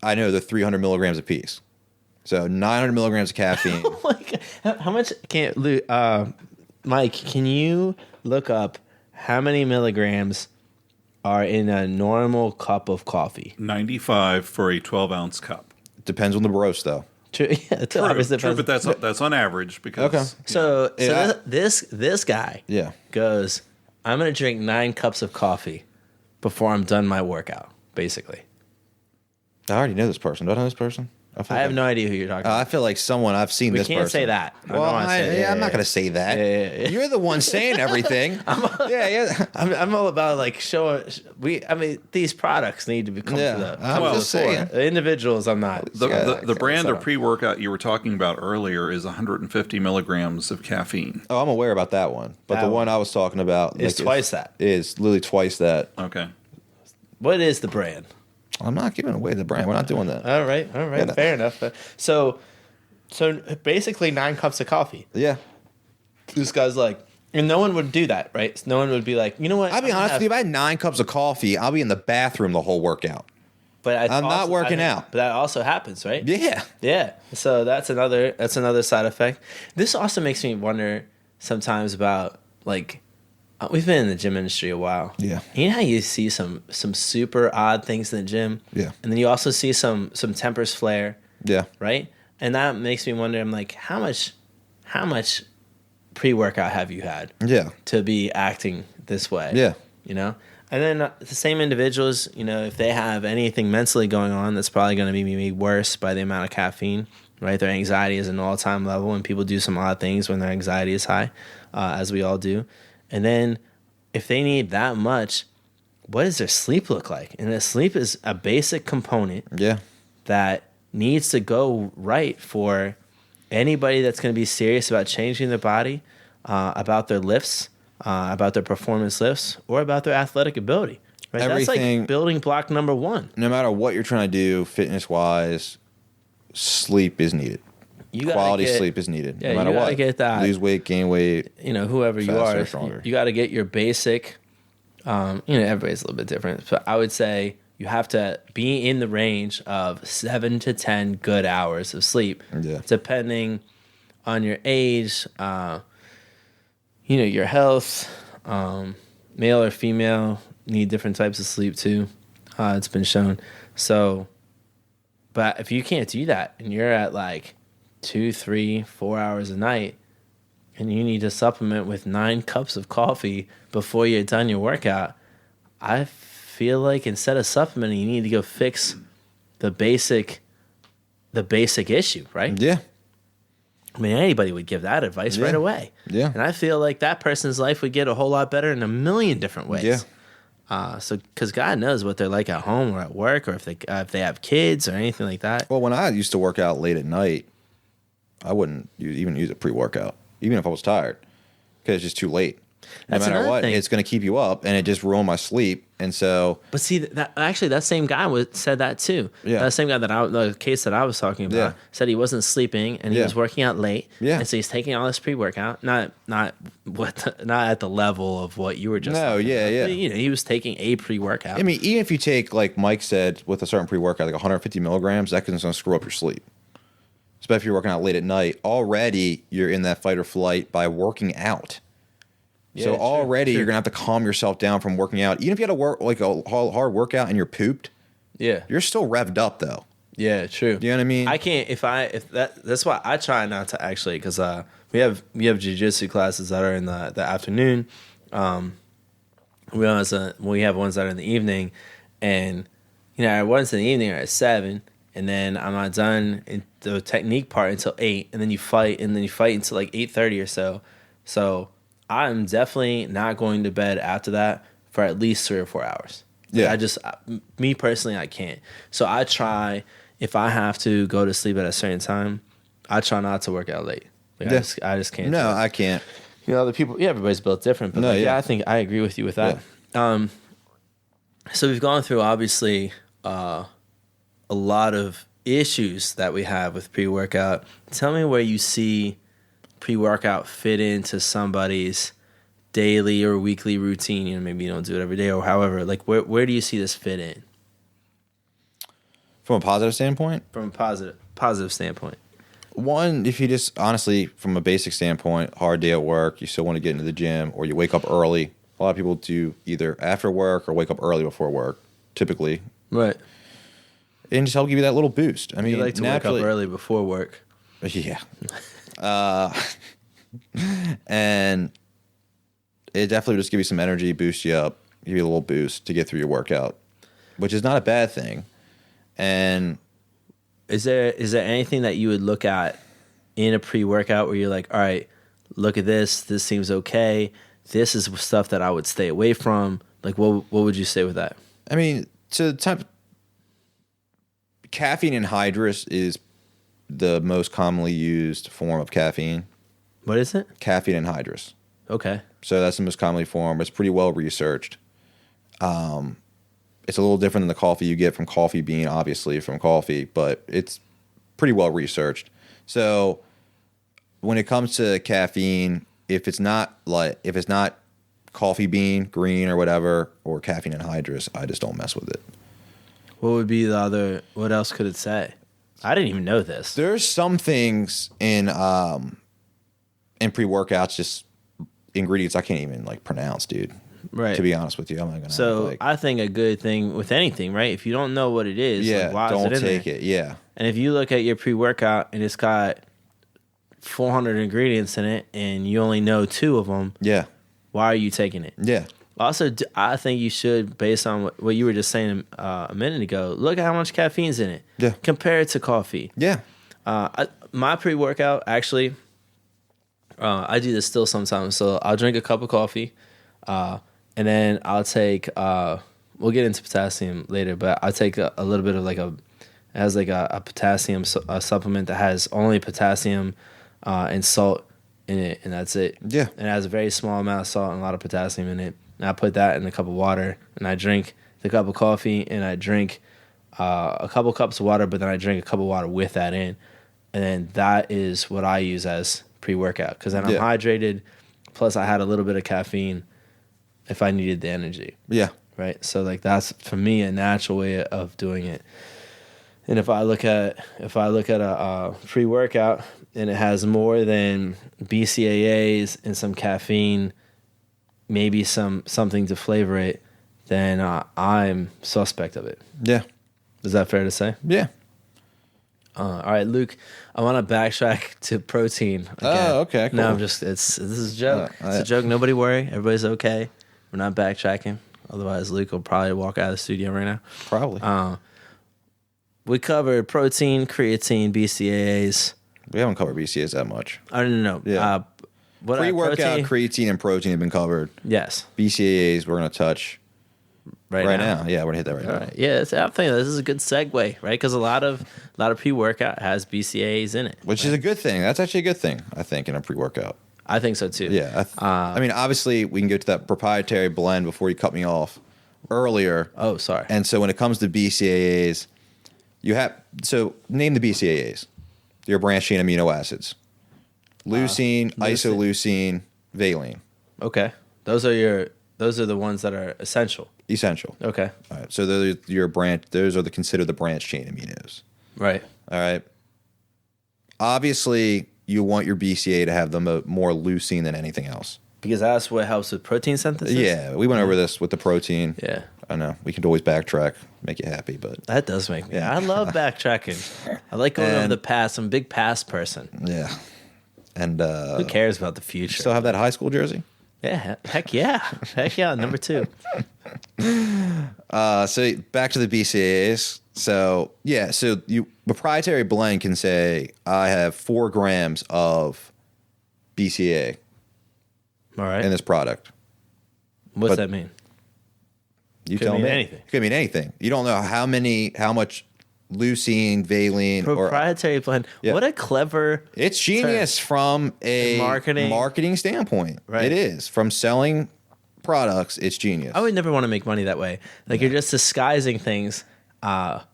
I know they're 300 milligrams apiece. So 900 milligrams of caffeine. Oh my God. How much Mike, can you look up how many milligrams are in a normal cup of coffee? 95 for a 12-ounce cup. Depends on the roast, though. True, yeah, True, obviously true, depends. but that's on average because Okay. So Yeah. this guy Yeah. goes, I'm gonna drink 9 cups of coffee before I'm done my workout. Basically, I already know this person. Do I know this person? I have no idea who you're talking about. I feel like someone I've seen We this can't person. say that. I don't Well, wanna say it. I'm not going to say that. Yeah. You're the one saying everything. Yeah. I'm all about like showing. These products need to become Yeah. to the I'm Well, just saying. the individuals. I'm not. the brand of so- pre-workout you were talking about earlier is 150 milligrams of caffeine. Oh, I'm aware about that one. But That the one one. I was talking about It's twice that. Is literally twice that. Okay. What is the brand? I'm not giving away the brand. We're not doing that. All right, Yeah. fair enough. So basically 9 cups of coffee. Yeah. This guy's like, and no one would do that, right? No one would be like, you know what? I'll be honest with you. If I had 9 cups of coffee, I'll be in the bathroom the whole workout. But I'm not working out. But that also happens, right? Yeah. Yeah. So that's another side effect. This also makes me wonder sometimes about like we've been in the gym industry a while. Yeah. You know how you see some super odd things in the gym? Yeah. And then you also see some tempers flare, Yeah. right? And that makes me wonder, I'm like, how much pre-workout have you had Yeah. to be acting this way? Yeah. You know? And then the same individuals, you know, if they have anything mentally going on, that's probably going to be made worse by the amount of caffeine, right? Their anxiety is at an all-time level, and people do some odd things when their anxiety is high, as we all do. And then if they need that much, what does their sleep look like? And the sleep is a basic component Yeah. that needs to go right for anybody that's going to be serious about changing their body, about their lifts, about their performance lifts, or about their athletic ability. Right? That's Everything- like building block number 1. No matter what you're trying to do fitness wise, sleep is needed. You gotta Quality get- sleep is needed. Yeah, No matter you gotta what. get that. Lose weight, gain weight. You know, whoever you Faster, are, stronger. you got to get your basic. Everybody's a little bit different, but I would say you have to be in the range of 7 to 10 good hours of sleep, Yeah. depending on your age, your health. Male or female need different types of sleep too. It's been shown. So, but if you can't do that and you're at like 2, 3, 4 hours a night, and you need to supplement with 9 cups of coffee before you're done your workout, I feel like instead of supplementing, you need to go fix the basic issue, right? Yeah. I mean, anybody would give that advice Yeah. right away. Yeah. And I feel like that person's life would get a whole lot better in a million different ways. Yeah. Because God knows what they're like at home or at work, or if they have kids or anything like that. Well, when I used to work out late at night, I wouldn't even use a pre-workout, even if I was tired, because it's just too late. No That's matter another what, thing. it's going to keep you up, and it just ruined my sleep. And so, But see, that same guy said that too. Yeah. That same guy the case that I was talking about, Yeah. said he wasn't sleeping and he Yeah. was working out late. Yeah. And so he's taking all this pre-workout, not at the level of what you were just. No, talking yeah, about. yeah. But, he was taking a pre-workout. I mean, even if you take, like Mike said, with a certain pre-workout, like 150 milligrams, that can screw up your sleep. Especially if you're working out late at night. Already, you're in that fight or flight by working out. So Yeah, true, already true. you're gonna have to calm yourself down from working out. Even if you had to work like a hard workout and you're pooped, yeah. you're still revved up though. Yeah, true. You know what I mean? I can't that's why I try not to actually, because we have jiu-jitsu classes that are in the afternoon. We have ones that are in the evening, and our ones in the evening are at 7, and then I'm not done in the technique part until 8, and then you fight until like 8:30 or so. So I'm definitely not going to bed after that for at least 3 or 4 hours. Yeah. Me personally, I can't. So I try, if I have to go to sleep at a certain time, I try not to work out late. Like, Yeah. I just can't. No, do it. I can't. Other people, everybody's built different, but No, yeah. I think I agree with you with that. So we've gone through obviously a lot of issues that we have with pre-workout. Tell me where you see pre-workout fit into somebody's daily or weekly routine. Maybe you don't do it every day or however. Like where do you see this fit in From a positive standpoint, from a positive standpoint? one, if you just honestly, from a basic standpoint, hard day at work, you still want to get into the gym, or you wake up early A lot of people do either after work or wake up early before work, typically, Right. and just help give you that little boost. I mean, You like to wake up early before work. Yeah. And it definitely just give you some energy, boost you up, give you a little boost to get through your workout, which is not a bad thing. And Is there anything that you would look at in a pre-workout where you're like, all right, look at this. This seems okay. This is stuff that I would stay away from. Like, what would you say with that? I mean, to the type, caffeine anhydrous is the most commonly used form of caffeine. What is it? Caffeine anhydrous. Okay. So that's the most commonly formed. It's pretty well researched. It's a little different than the coffee you get from coffee bean, obviously from coffee, but it's pretty well researched. So when it comes to caffeine, if it's not coffee bean, green or whatever, or caffeine anhydrous, I just don't mess with it. What would be the other? What else could it say? I didn't even know this. There's some things in pre-workouts, just ingredients I can't even like pronounce, dude. Right. To be honest with you, I'm not gonna. So I think a good thing with anything, right? If you don't know what it is, yeah, like, why don't is it in take there? it. Yeah, And if you look at your pre-workout and it's got 400 ingredients in it, and you only know 2 of them, yeah, why are you taking it? yeah, Also, I think you should, based on what you were just saying a minute ago, look at how much caffeine's in it. Yeah. Compare it to coffee. yeah. My pre-workout, actually, I do this still sometimes. So I'll drink a cup of coffee, and then I'll take, we'll get into potassium later, but I'll take a little bit of it has a potassium supplement that has only potassium and salt in it, and that's it. Yeah. And it has a very small amount of salt and a lot of potassium in it. And I put that in a cup of water, and I drink the cup of coffee, and I drink a couple cups of water, but then I drink a cup of water with that in. And then that is what I use as pre-workout, because then I'm hydrated, plus I had a little bit of caffeine if I needed the energy. Yeah. Right? So that's, for me, a natural way of doing it. And if I look at a pre-workout and it has more than BCAAs and some caffeine, maybe something to flavor it, then I'm suspect of it. Yeah. Is that fair to say? Yeah. All right, Luke, I want to backtrack to protein again. Oh, okay, cool. No, this is a joke. It's a joke. Nobody worry. Everybody's okay. We're not backtracking. Otherwise, Luke will probably walk out of the studio right now. Probably. We covered protein, creatine, BCAAs. We haven't covered BCAAs that much. I don't know. Yeah. Pre-workout, protein? creatine, and protein have been covered. Yes. BCAAs we're going to touch right now. Yeah, we're going to hit that right now. All right. Yeah, I'm thinking this is a good segue, right? Because a lot of pre-workout has BCAAs in it, Which is a good thing. That's actually a good thing, I think, in a pre-workout. I think so too. Yeah. I mean, obviously, we can get to that proprietary blend before you cut me off earlier. Oh, sorry. And so when it comes to BCAAs, name the BCAAs, your branched chain amino acids: leucine, isoleucine, valine. Okay. Those are the ones that are essential. Essential. Okay. All right. So those are considered the branched chain aminos. Right. All right. Obviously, you want your BCA to have the more leucine than anything else. Because that's what helps with protein synthesis? Yeah, we went over this with the protein. Yeah. I know. We can always backtrack, make you happy, but That does make me. I love backtracking. I like going over the past. I'm a big past person. yeah. And Who cares about the future? still have that high school jersey? Yeah. Heck yeah. Heck yeah. Number 2. So back to the BCAAs. So proprietary blend can say I have 4 grams of BCAA All right. in this product. What's that mean? You Could tell mean me. anything. It could mean anything. You don't know how much leucine, valine, Proprietary blend. Yeah. What a clever. It's genius from a marketing standpoint. Right. It is. From selling products, it's genius. I would never want to make money that way. Like you're just disguising things. I'll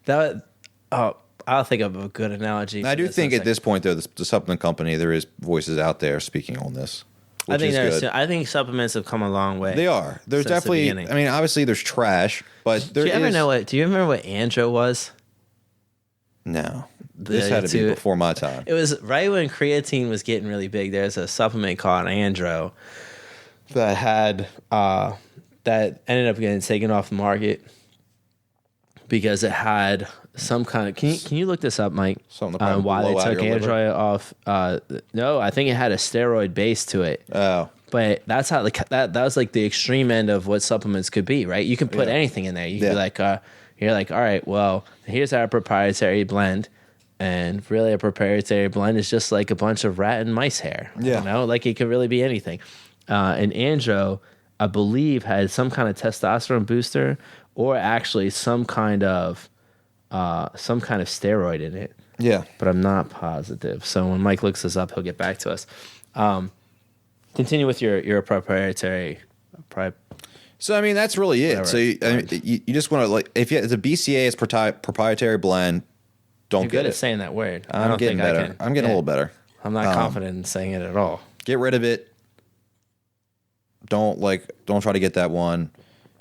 think of a good analogy. I do think at this point, though, the supplement company, there is voices out there speaking on this. Which is good. I think supplements have come a long way. They are. There's since the definitely. beginning. I mean, obviously, there's trash, but there Do you is. Do you remember what Andro was? No, this had to be before my time. It was right when creatine was getting really big. There's a supplement called Andro that had that ended up getting taken off the market because it had some kind of. Can you look this up, Mike? Something to probably why they blow out took your liver? Android off? No, I think it had a steroid base to it. Oh, But that's how that was like the extreme end of what supplements could be, right? You can put Yeah. anything in there. You can Yeah. be like, you're like, all right, well, here's our proprietary blend, and really a proprietary blend is just like a bunch of rat and mice hair. Yeah. You know, like it could really be anything. And Andro, I believe, had some kind of testosterone booster, or actually some kind of steroid in it. yeah. But I'm not positive. So when Mike looks this up, he'll get back to us. Continue with your proprietary. So I mean, that's really it. Whatever. So you just want to like if it's a BCA, it's proprietary blend. Don't You're get good it. at saying that word. I I'm don't getting think better. I can. I'm getting a little better. I'm not confident in saying it at all. Get rid of it. Don't try to get that one.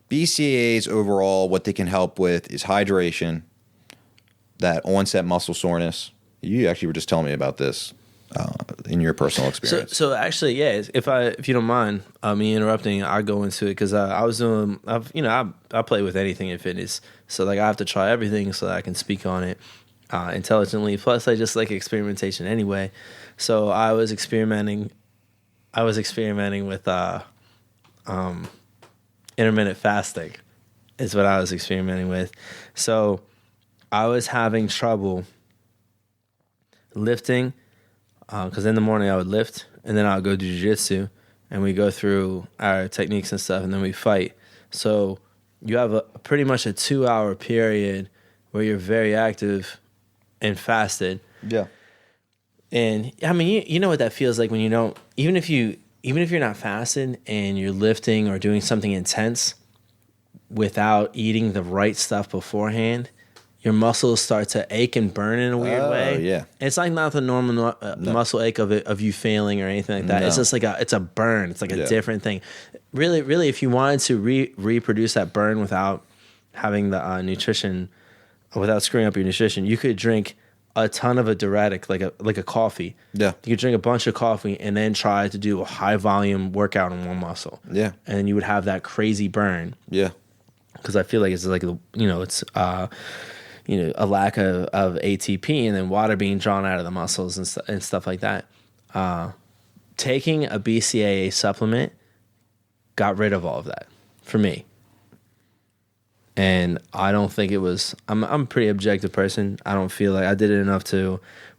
BCAAs overall, what they can help with is hydration, that onset muscle soreness. You actually were just telling me about this in your personal experience. So actually, yeah. If you don't mind me interrupting, I'll go into it because I was doing. I play with anything in fitness, so like I have to try everything so that I can speak on it intelligently. Plus, I just like experimentation anyway. So I was experimenting with intermittent fasting is what I was experimenting with. So I was having trouble lifting because in the morning I would lift and then I would go do jiu-jitsu and we go through our techniques and stuff and then we fight. So you have pretty much a 2-hour period where you're very active and fasted. Yeah. And I mean, you know what that feels like when you don't, even if you're not fasting and you're lifting or doing something intense without eating the right stuff beforehand, your muscles start to ache and burn in a weird way. Yeah. It's like not the normal muscle ache of you failing or anything like that. No. It's just like it's a burn. It's like a Yeah. different thing. Really, if you wanted to reproduce that burn without having the nutrition, without screwing up your nutrition, you could drink a ton of a diuretic, like a coffee. Yeah. You could drink a bunch of coffee and then try to do a high volume workout on one muscle. Yeah. And you would have that crazy burn. Yeah. Because I feel like it's like it's a lack of ATP and then water being drawn out of the muscles and stuff like that. Taking a BCAA supplement got rid of all of that for me. And I don't think it was. I'm a pretty objective person. I don't feel like I did it enough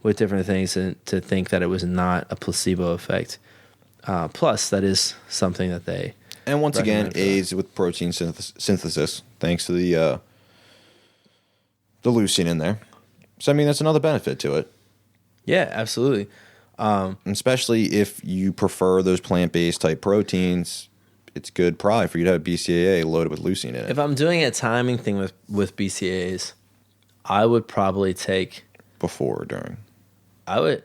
with different things to think that it was not a placebo effect. Plus, that is something that they. And once again, recommend for that. aids with protein synthesis, thanks to the leucine in there. So I mean, that's another benefit to it. Yeah, absolutely. And especially if you prefer those plant-based type proteins, it's good probably for you to have BCAA loaded with leucine in it. If I'm doing a timing thing with BCAAs, I would probably take. Before or during. I would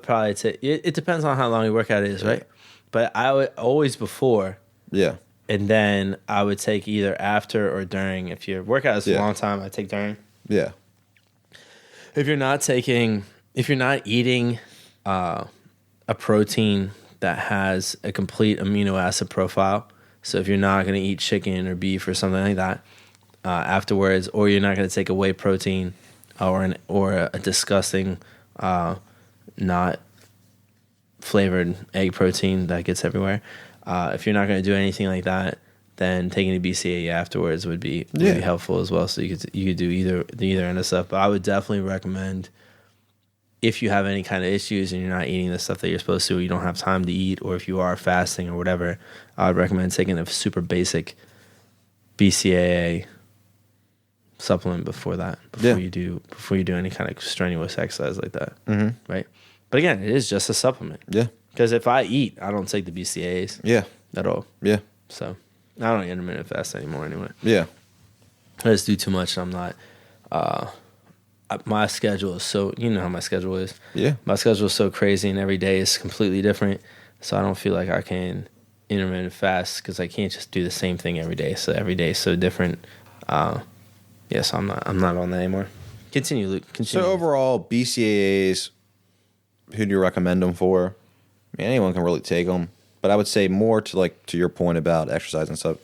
probably take. It depends on how long your workout is, right? But I would always before, Yeah. and then I would take either after or during. If your workout is a Yeah. long time, I take during. Yeah. If you're not eating a protein that has a complete amino acid profile, so if you're not going to eat chicken or beef or something like that afterwards, or you're not going to take a whey protein or a disgusting not flavored egg protein that gets everywhere, if you're not going to do anything like that, then taking a BCAA afterwards would be helpful as well. So you could do either end of stuff. But I would definitely recommend, if you have any kind of issues and you're not eating the stuff that you're supposed to, or you don't have time to eat, or if you are fasting or whatever, I would recommend taking a super basic BCAA supplement before you do any kind of strenuous exercise like that. Mm-hmm. Right? But again, it is just a supplement. Yeah. Because if I eat, I don't take the BCAAs Yeah. at all. Yeah. So I don't intermittent fast anymore anyway. Yeah. I just do too much. I'm not. My schedule is so. You know how my schedule is. Yeah. My schedule is so crazy, and every day is completely different. So I don't feel like I can intermittent fast because I can't just do the same thing every day. So every day is so different. So I'm not on that anymore. Continue, Luke. Continue. So overall, BCAAs, who do you recommend them for? I mean, anyone can really take them. But I would say more to your point about exercise and stuff.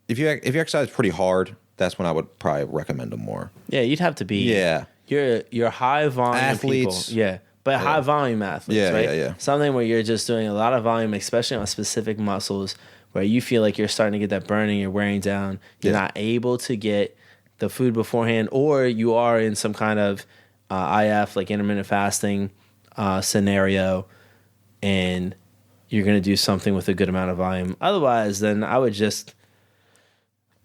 If you exercise pretty hard, that's when I would probably recommend them more. Yeah, you'd have to be. Yeah. You're high volume Athletes. people. Yeah. But high volume athletes, Yeah, right? yeah. Something where you're just doing a lot of volume, especially on specific muscles, where you feel like you're starting to get that burning, you're wearing down, you're not able to get the food beforehand, or you are in some kind of IF, like intermittent fasting scenario, and you're going to do something with a good amount of volume. Otherwise, then I would just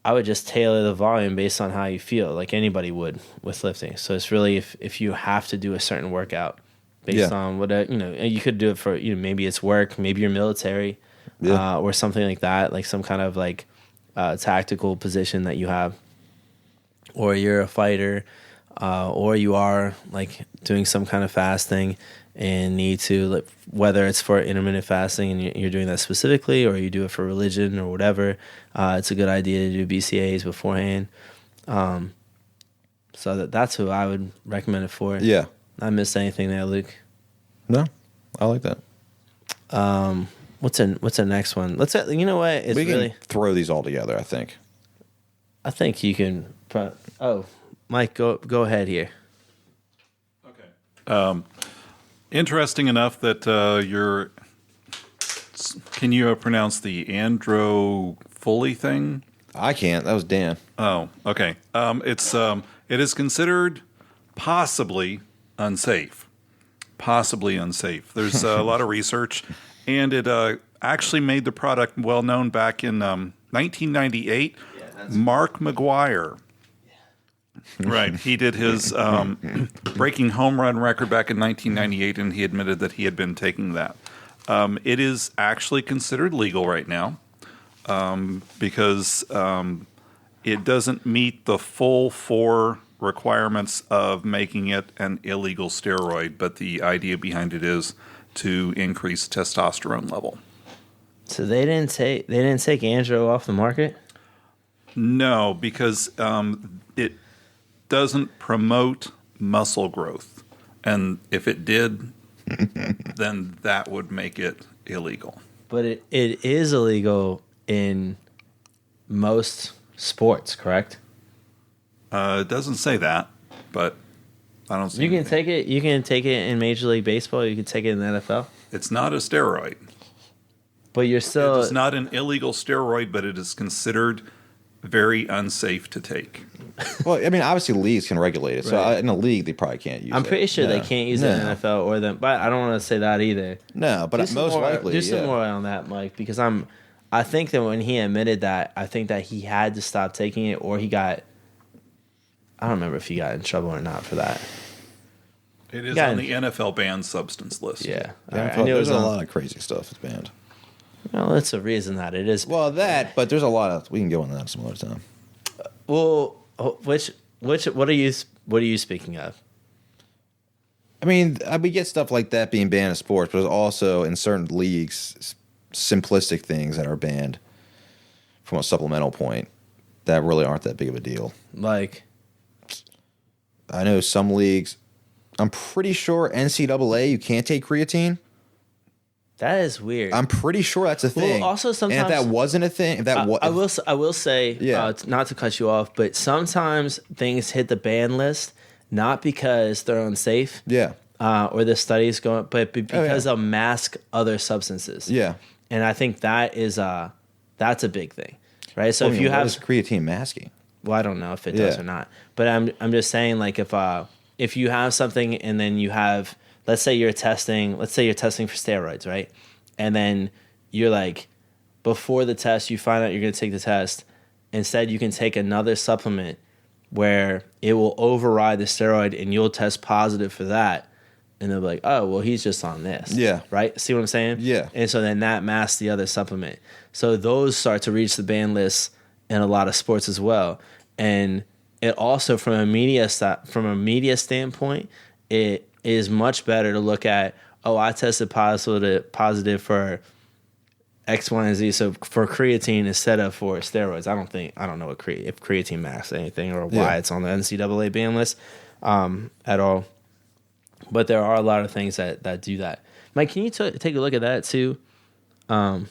tailor the volume based on how you feel, like anybody would with lifting. So it's really if you have to do a certain workout based on what you could do it for maybe it's work, maybe you're military, or something like that, like some kind of like tactical position that you have, or you're a fighter, or you are like doing some kind of fasting and need to, like, whether it's for intermittent fasting and you're doing that specifically, or you do it for religion or whatever, it's a good idea to do BCAAs beforehand. So that's who I would recommend it for. Yeah. I missed anything there, Luke? No, I like that. What's the next one? Let's. You know what? It's We can really. throw these all together, I think. I think you can. Mike, go ahead here. Okay. Interesting enough that you're. Can you pronounce the androphilia thing? I can't. That was Dan. Oh, okay. It is considered possibly unsafe. Possibly unsafe. There's a lot of research, and it actually made the product well known back in 1998. Mark McGuire. Right. He did his breaking home run record back in 1998, and he admitted that he had been taking that. It is actually considered legal right now because it doesn't meet the full 4 requirements of making it an illegal steroid, but the idea behind it is to increase testosterone level. So they didn't take Andro off the market? No, because it doesn't promote muscle growth. And if it did, then that would make it illegal. But it is illegal in most sports, correct? It doesn't say that, but I don't see You can anything. take it. You can take it in Major League Baseball. You can take it in the NFL. It's not a steroid. But you're It still. is not an illegal steroid, but it is considered very unsafe to take. Well, I mean, obviously leagues can regulate it. So Right. in a league, they probably can't use it. I'm pretty sure they No. can't use it in the NFL or them. But I don't want to say that either. No, but most likely, do some more on that, Mike, because I think that when he admitted that, I think that he had to stop taking it, or he got. I don't remember if he got in trouble or not for that. It is Yeah. on the NFL banned substance list. Yeah, Yeah, All right. I knew it there's was a on. lot of crazy stuff that's banned. Well, that's a reason that it is. Well, but there's a lot of. We can go into that some other time. Well, what are you speaking of? I mean, we get stuff like that being banned in sports, but there's also in certain leagues simplistic things that are banned from a supplemental point that really aren't that big of a deal. Like, I know some leagues. I'm pretty sure NCAA you can't take creatine. that is weird. I'm pretty sure that's a thing. also and sometimes- if that wasn't a thing, if that was, I will say, Yeah. not to cut you off, but sometimes things hit the ban list not because they're unsafe, yeah, or the studies going, but because yeah. they'll mask other substances. yeah. And I think that's a big thing, right? So I if mean, you what have, is creatine masking? well, I don't know if it does Yeah. or not, but I'm just saying, like, if you have something and then you have, let's say you're testing for steroids, right? And then you're like, before the test, you find out you're going to take the test. Instead, you can take another supplement where it will override the steroid and you'll test positive for that. And they'll be like, oh, well, he's just on this. Yeah. Right? See what I'm saying? Yeah. And so then that masks the other supplement. So those start to reach the ban list in a lot of sports as well. And it also, from a media standpoint, it is much better to look at, oh, I tested positive for X, Y, and Z. So for creatine instead of for steroids. I don't know if creatine masks anything or why Yeah. it's on the NCAA ban list at all. But there are a lot of things that do that. Mike, can you take a look at that too? I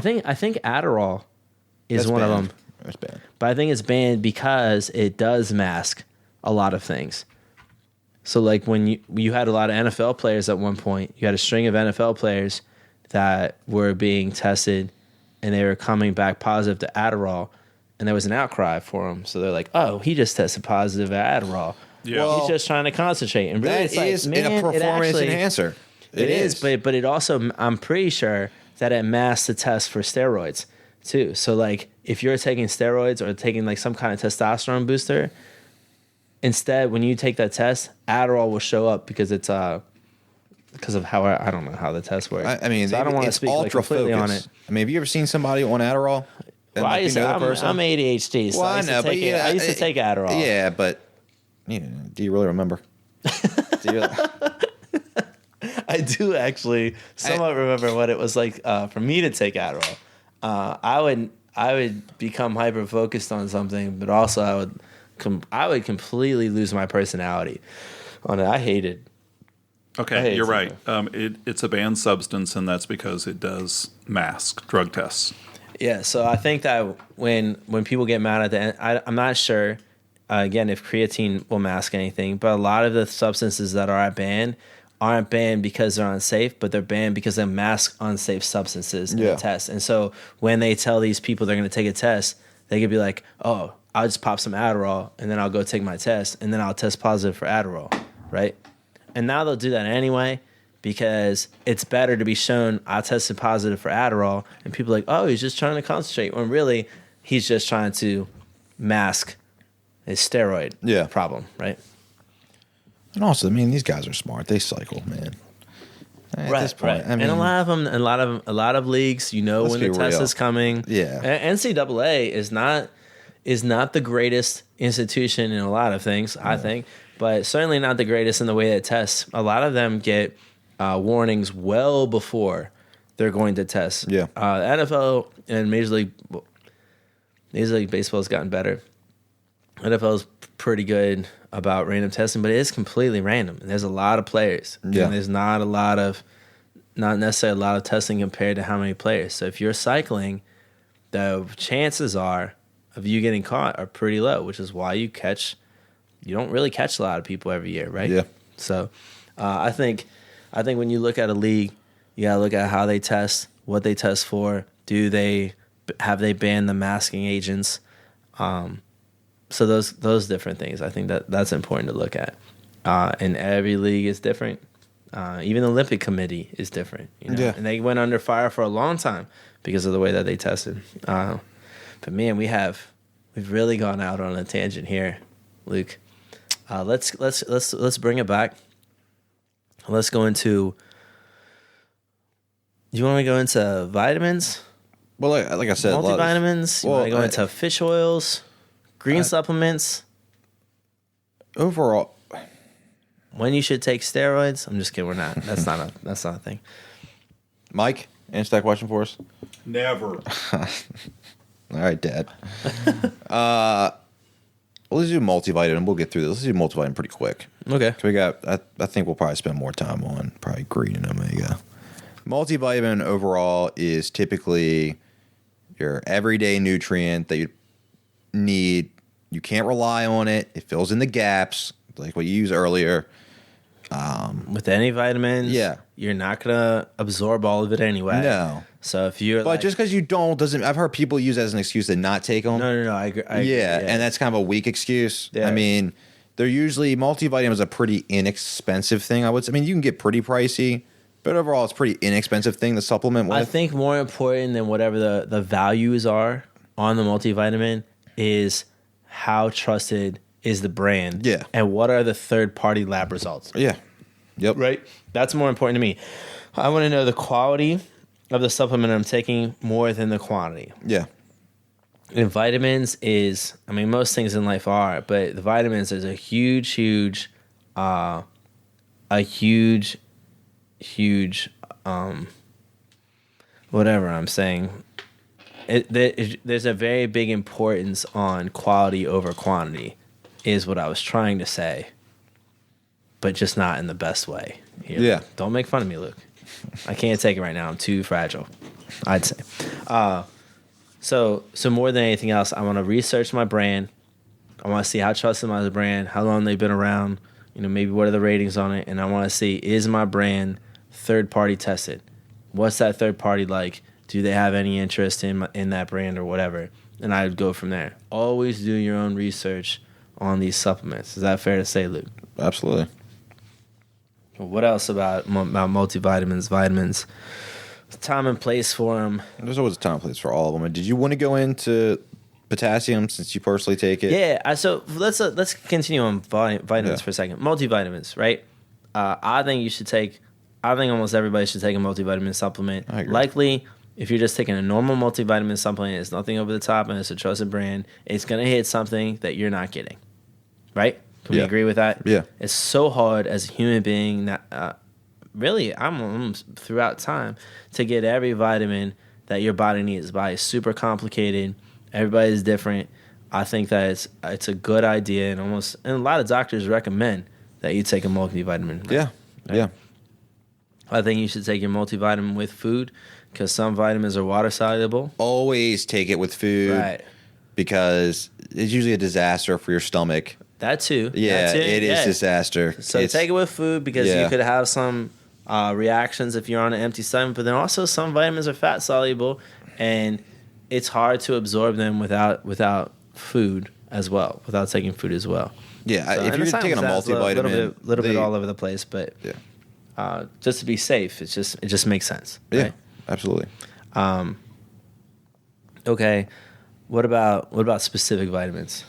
think Adderall is That's one banned. of them, That's bad. but I think it's banned because it does mask a lot of things. So like when you had a lot of NFL players at one point, you had a string of NFL players that were being tested and they were coming back positive to Adderall, and there was an outcry for them. So they're like, "Oh, he just tested positive at Adderall. Yeah. He's just trying to concentrate." And really, That it's like, is man, a performance it actually, enhancer. It is, but it also, I'm pretty sure that it masks the test for steroids too. So like if you're taking steroids or taking like some kind of testosterone booster, instead when you take that test, Adderall will show up because it's because of how I don't know how the test works. I mean, so I don't want to it's speak like completely on it. I mean, have you ever seen somebody on Adderall? And, Well, like, you know the person? I'm ADHD, so Well, I used know, to take but it. I used to take Adderall. Yeah, but do you really remember? Do you really- I do actually somewhat remember what it was like for me to take Adderall. I would become hyper focused on something, but also I would completely lose my personality on it. I hated. Okay, you're right. It's a banned substance, and that's because it does mask drug tests. Yeah, so I think that when people get mad at the end, I'm not sure, again, if creatine will mask anything, but a lot of the substances that are banned aren't banned because they're unsafe, but they're banned because they mask unsafe substances in the test. And so when they tell these people they're going to take a test, they could be like, oh, I'll just pop some Adderall, and then I'll go take my test, and then I'll test positive for Adderall, right? And now they'll do that anyway because it's better to be shown I tested positive for Adderall, and people are like, oh, he's just trying to concentrate, when really he's just trying to mask his steroid problem, right? And also, I mean, these guys are smart. They cycle, man. At this point, I mean, and a lot of leagues, when the test is coming. Yeah. NCAA is not the greatest institution in a lot of things, I think, but certainly not the greatest in the way that tests. A lot of them get warnings well before they're going to test. Yeah. NFL and Major League Baseball has gotten better. NFL is pretty good about random testing, but it is completely random. And there's a lot of players. Yeah. And there's not necessarily a lot of testing compared to how many players. So if you're cycling, the chances are of you getting caught are pretty low, which is why you don't really catch a lot of people every year, right? Yeah. So I think when you look at a league, you gotta look at how they test, what they test for. Have they banned the masking agents? So those different things, I think that's important to look at. And every league is different. Even the Olympic Committee is different. Yeah. And they went under fire for a long time because of the way that they tested. But man, we've really gone out on a tangent here, Luke. Let's bring it back. Let's go into. Do you want to go into vitamins? well, like I said, Multivitamins. You want to go into fish oils, green supplements. overall, When you should take steroids? I'm just kidding. We're not. That's not a thing. Mike, answer that question for us. Never. All right, Dad. Let's do multivitamin. We'll get through this. Let's do multivitamin pretty quick. Okay. So we got. I think we'll probably spend more time on probably green and omega. Multivitamin overall is typically your everyday nutrient that you need. You can't rely on it. It fills in the gaps, like what you used earlier. With any vitamins, Yeah. you're not gonna absorb all of it anyway. No. So if you're, But just because you don't doesn't. I've heard people use that as an excuse to not take them. no, I agree. Yeah, and that's kind of a weak excuse. Yeah. I mean, they're usually multivitamin is a pretty inexpensive thing. I mean, you can get pretty pricey, but overall, it's a pretty inexpensive thing to supplement with. I think more important than whatever the values are on the multivitamin is how trusted is the brand. Yeah. And what are the third party lab results? Yeah. Yep. Right? That's more important to me. I want to know the quality of the supplement I'm taking more than the quantity. Yeah. And vitamins is, I mean, most things in life are, but the vitamins is a huge, whatever I'm saying. There's a very big importance on quality over quantity, is what I was trying to say, but just not in the best way. here. Yeah. Don't make fun of me, Luke. I can't take it right now. I'm too fragile, I'd say. So more than anything else, I want to research my brand. I want to see how trusted my brand, how long they've been around, maybe what are the ratings on it, and I want to see, is my brand third-party tested? What's that third party like? Do they have any interest in that brand or whatever? And I would go from there. Always do your own research on these supplements. Is that fair to say, Luke? Absolutely. What else about multivitamins, vitamins? Time and place for them. There's always a time and place for all of them. Did you want to go into potassium since you personally take it? Yeah. So let's continue on vitamins for a second. Multivitamins, right? I think almost everybody should take a multivitamin supplement. I agree. Likely, if you're just taking a normal multivitamin supplement, it's nothing over the top and it's a trusted brand, it's going to hit something that you're not getting. Right? Can we agree with that? Yeah. It's so hard as a human being, really, I'm throughout time, to get every vitamin that your body needs. The body is super complicated. Everybody's different. I think that it's a good idea, and a lot of doctors recommend that you take a multivitamin. Yeah. Right? Yeah. I think you should take your multivitamin with food because some vitamins are water soluble. Always take it with food. Right. Because it's usually a disaster for your stomach. That too. Yeah, that too. it is disaster. So take it with food because you could have some reactions if you're on an empty stomach, but then also some vitamins are fat soluble, and it's hard to absorb them without food as well, without taking food as well. Yeah, So, if you're taking a multivitamin, a little bit all over the place, but just to be safe, it just makes sense. Yeah, right? absolutely. Okay, what about specific vitamins?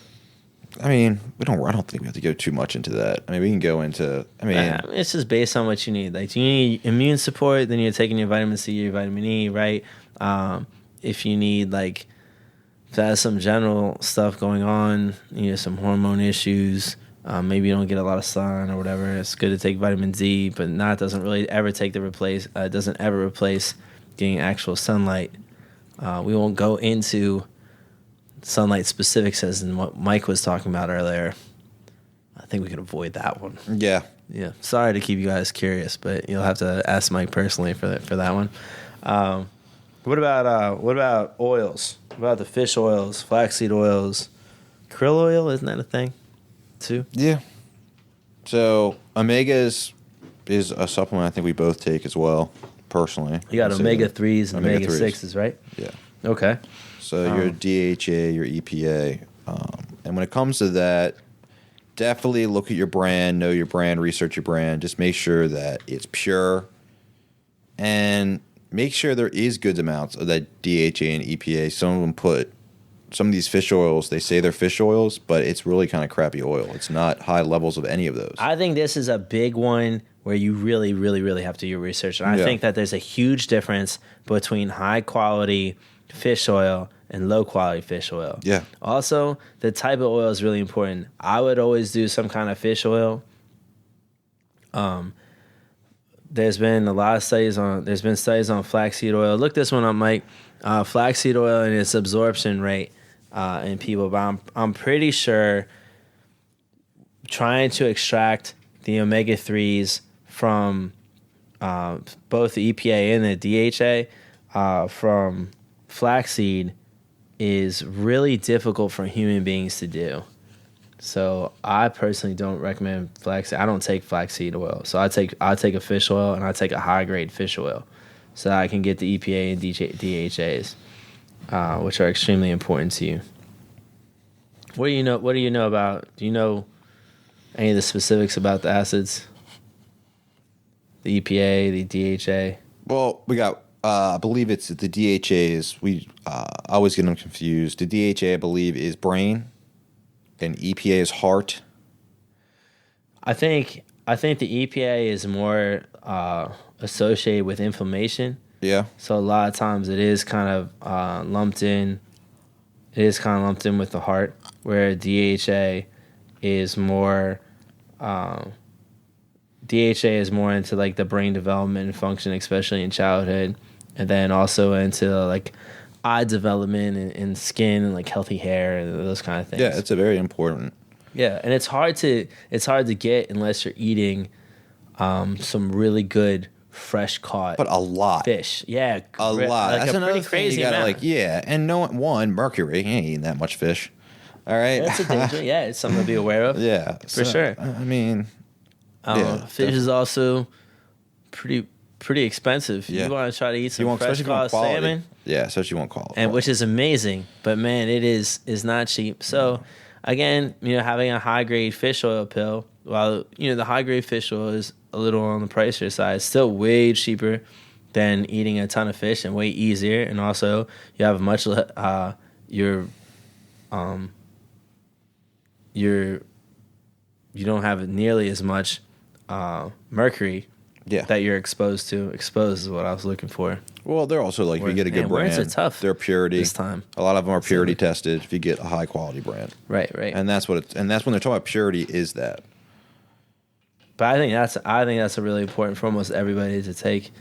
I mean, I don't think we have to go too much into that. I mean, we can go into. It's just based on what you need. Like, do you need immune support? Then you're taking your vitamin C, your vitamin E, right? If you need if there's some general stuff going on, some hormone issues. Maybe you don't get a lot of sun or whatever. It's good to take vitamin D, but it doesn't really ever doesn't ever replace getting actual sunlight. We won't go into sunlight specifics as in what Mike was talking about earlier. I think we can avoid that one. Yeah. Yeah. Sorry to keep you guys curious, but you'll have to ask Mike personally for that one. What about oils? What about the fish oils, flaxseed oils, krill oil? Isn't that a thing too? Yeah. So omegas is a supplement I think we both take as well, personally. You got omega-3s and omega-6s, right? Yeah. Okay. So your DHA, your EPA. And when it comes to that, definitely look at your brand, know your brand, research your brand. Just make sure that it's pure. And make sure there is good amounts of that DHA and EPA. Some of these fish oils, they say they're fish oils, but it's really kind of crappy oil. It's not high levels of any of those. I think this is a big one where you really, really, really have to do your research. And I think that there's a huge difference between high quality fish oil and low quality fish oil. Yeah. Also, the type of oil is really important. I would always do some kind of fish oil. There's been studies on flaxseed oil. Look this one up, Mike. Flaxseed oil and its absorption rate in people. But I'm pretty sure trying to extract the omega-3s from both the EPA and the DHA from flaxseed is really difficult for human beings to do. So I personally don't recommend flaxseed. I don't take flaxseed oil. So I take a fish oil and I take a high grade fish oil, so that I can get the EPA and DHAs, which are extremely important to you. What do you know about? Do you know any of the specifics about the acids? The EPA, the DHA. Well, we got. I believe it's the DHAs. I always get them confused. The DHA, I believe, is brain, and EPA is heart. I think the EPA is more associated with inflammation. Yeah. So a lot of times it is kind of lumped in. It is kind of lumped in with the heart, where DHA is more. DHA is more into like the brain development and function, especially in childhood, and then also into like eye development and skin and like healthy hair and those kind of things. Yeah, it's a very important. Yeah, and it's hard to get unless you're eating some really good fresh caught But a lot. fish. Yeah, A lot. Like That's a another pretty thing crazy you gotta amount. and no one, mercury, he ain't eating that much fish. All right. That's a danger. Yeah, it's something to be aware of. Yeah. For sure. I mean, yeah, Fish is also pretty expensive. Yeah. You want to try to eat you some want, fresh especially if you want caught quality. salmon, Yeah, especially if you want quality. and which is amazing. But man, it is not cheap. So again, having a high grade fish oil pill, while the high grade fish oil is a little on the pricier side, it's still way cheaper than eating a ton of fish and way easier. And also, you have you don't have nearly as much mercury Yeah. that you're exposed to. Exposed is what I was looking for. Well, they're also like, if you get a good Words brand, are tough their purity. this time. A lot of them are purity tested. If you get a high quality brand, Right. and that's what and that's when they're talking about purity. Is that But I think that's a really important for almost everybody to take,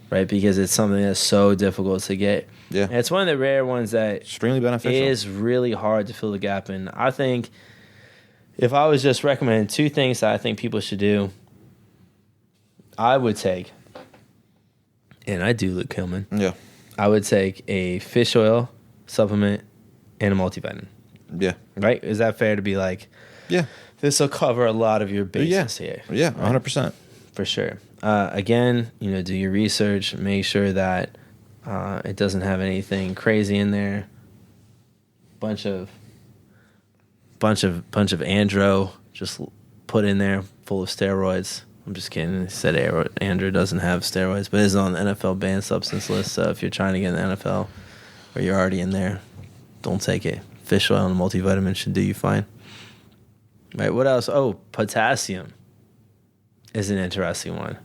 right? Because it's something that's so difficult to get. Yeah. And it's one of the rare ones that extremely beneficial? is really hard to fill the gap in. I think if I was just recommending two things that I think people should do, I would take, and I do look Hillman, Yeah. I would take a fish oil supplement and a multivitamin. Yeah. Right? Is that fair to be like, Yeah. this will cover a lot of your bases here? Yeah. 100%. For sure. Again, do your research. Make sure that it doesn't have anything crazy in there. Bunch of andro just put in there, full of steroids. I'm just kidding. He said andro doesn't have steroids, but it's on the NFL banned substance list. So if you're trying to get in the NFL or you're already in there, don't take it. Fish oil and multivitamin should do you fine. Right. What else? Oh, potassium is an interesting one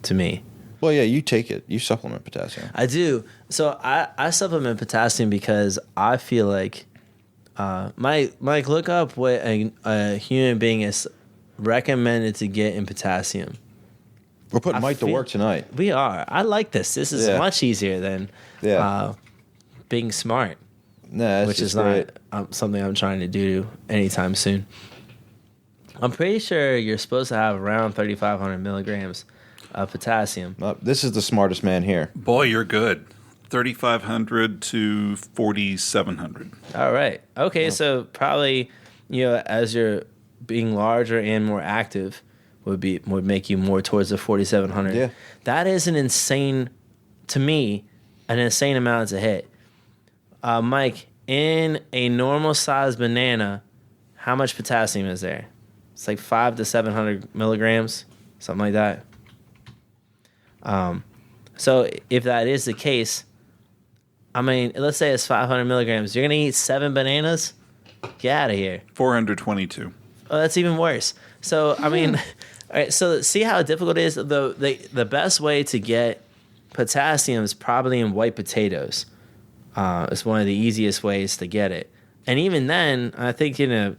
to me. Well, yeah, you take it. You supplement potassium. I do. So I supplement potassium because I feel like Mike, look up what a human being is recommended to get in potassium. We're putting Mike to work tonight. We are. I like this. This is much easier than being smart, which is not something I'm trying to do anytime soon. I'm pretty sure you're supposed to have around 3,500 milligrams of potassium. This is the smartest man here. Boy, you're good. 3,500 to 4,700. All right. Okay, so probably as you're being larger and more active would make you more towards the 4,700. Yeah. That is an insane amount to hit. Mike, in a normal size banana, how much potassium is there? It's like 500 to 700 milligrams, something like that. So if that is the case, I mean, let's say it's 500 milligrams. You're going to eat 7 bananas? Get out of here. 422. Oh, that's even worse. So, I mean, all right, so see how difficult it is? The best way to get potassium is probably in white potatoes. It's one of the easiest ways to get it. And even then, I think in a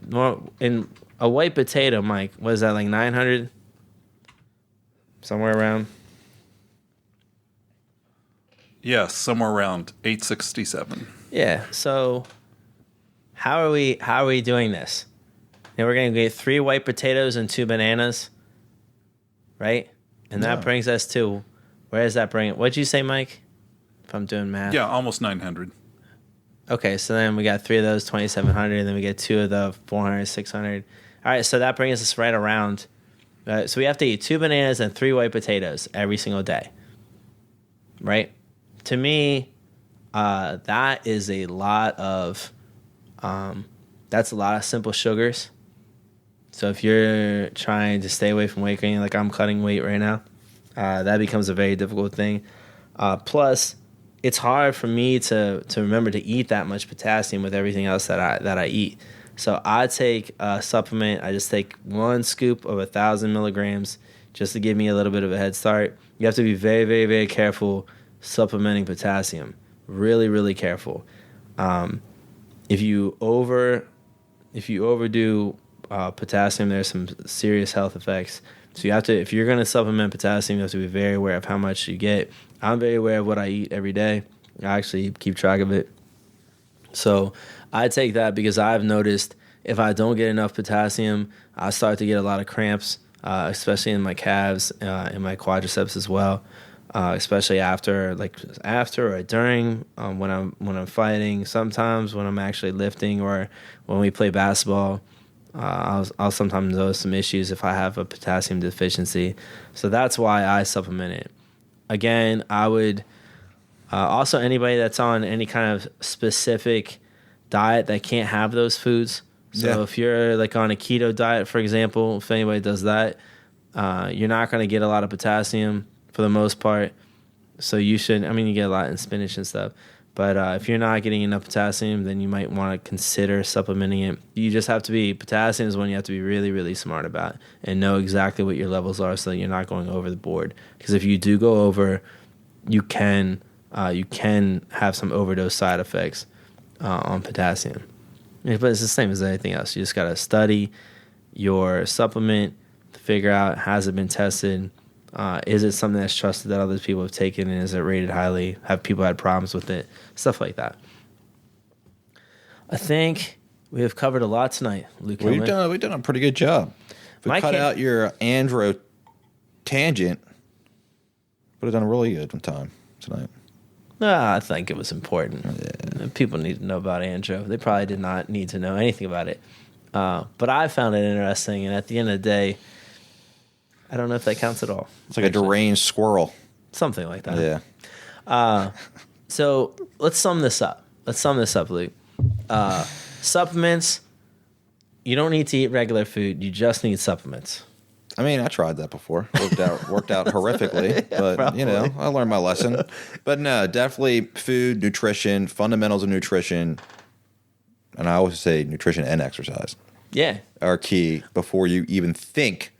white potato, Mike, what is that, like 900? Somewhere around? Yes, somewhere around 867. Yeah. So how are we doing this? Now we're going to get 3 white potatoes and 2 bananas, right? And that brings us to, where does that bring it? What'd you say, Mike? If I'm doing math. Yeah, almost 900. Okay, so then we got 3 of those, 2,700, and then we get 2 of the 400, 600. All right, so that brings us right around. So we have to eat 2 bananas and 3 white potatoes every single day, right? To me, that is a lot of that's a lot of simple sugars. So if you're trying to stay away from weight gain, like I'm cutting weight right now, that becomes a very difficult thing. Plus, it's hard for me to remember to eat that much potassium with everything else that I eat. So I take a supplement. I just take 1 scoop of 1,000 milligrams just to give me a little bit of a head start. You have to be very, very, very careful supplementing potassium. Really, really careful. If you overdo potassium, there's some serious health effects. So you have to, if you're going to supplement potassium, you have to be very aware of how much you get. I'm very aware of what I eat every day. I actually keep track of it. So I take that because I've noticed if I don't get enough potassium, I start to get a lot of cramps. especially in my calves, in my quadriceps as well. Especially after or during when I'm fighting. Sometimes when I'm actually lifting or when we play basketball, I'll sometimes notice some issues if I have a potassium deficiency. So that's why I supplement it. Again, I would also anybody that's on any kind of specific diet that can't have those foods. So if you're like on a keto diet, for example, if anybody does that, you're not going to get a lot of potassium for the most part. So you should, you get a lot in spinach and stuff. But if you're not getting enough potassium, then you might want to consider supplementing it. You just have to be, potassium is one you have to be really, really smart about and know exactly what your levels are so that you're not going over the board. Because if you do go over, you can have some overdose side effects on potassium. But it's the same as anything else. You just got to study your supplement to figure out, has it been tested? Is it something that's trusted that other people have taken, and is it rated highly? Have people had problems with it? Stuff like that. I think we have covered a lot tonight, Luke. We've done a pretty good job. If we cut out your andro tangent, would have done really good time tonight. I think it was important. Yeah. People need to know about andro. They probably did not need to know anything about it. But I found it interesting, and at the end of the day, I don't know if that counts at all. It's like a deranged squirrel. Something like that. Yeah. So let's sum this up. Luke. Supplements, you don't need to eat regular food. You just need supplements. I tried that before. Worked out horrifically, but Probably. I learned my lesson. But no, definitely food, nutrition, fundamentals of nutrition, and I always say nutrition and exercise. Yeah. Are key before you even think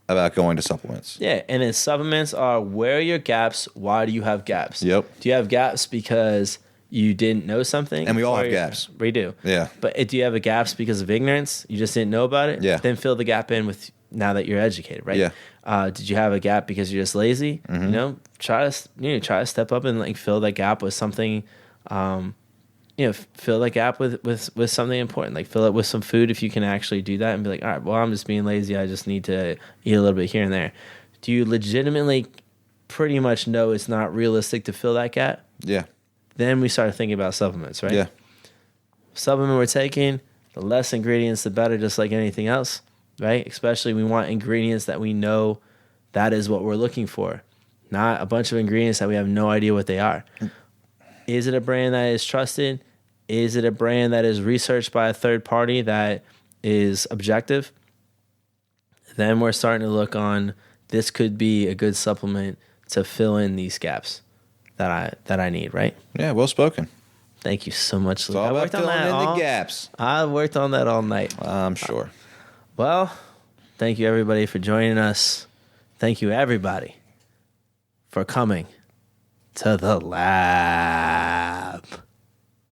about going to supplements. Yeah, and then supplements are, where are your gaps? Why do you have gaps? Yep. Do you have gaps because you didn't know something? And we all have gaps. We do. Yeah. But do you have a gaps because of ignorance? You just didn't know about it? Yeah. Then fill the gap in with, now that you're educated, right? Yeah. Did you have a gap because you're just lazy? Mm-hmm. Try to step up and fill that gap with something. Fill that gap with something important. Fill it with some food if you can actually do that, and be like, all right, well, I'm just being lazy. I just need to eat a little bit here and there. Do you legitimately pretty much know it's not realistic to fill that gap? Yeah. Then we start thinking about supplements, right? Yeah. Supplement we're taking, the less ingredients, the better, just like anything else, right? Especially we want ingredients that we know that is what we're looking for, not a bunch of ingredients that we have no idea what they are. Is it a brand that is trusted? Is it a brand that is researched by a third party that is objective? Then we're starting to look on, this could be a good supplement to fill in these gaps that I need, right? Yeah, well spoken. Thank you so much, Luke. It's all about filling in the gaps. I worked on that all night. I'm sure. Well, thank you everybody for joining us. Thank you everybody for coming to the lab.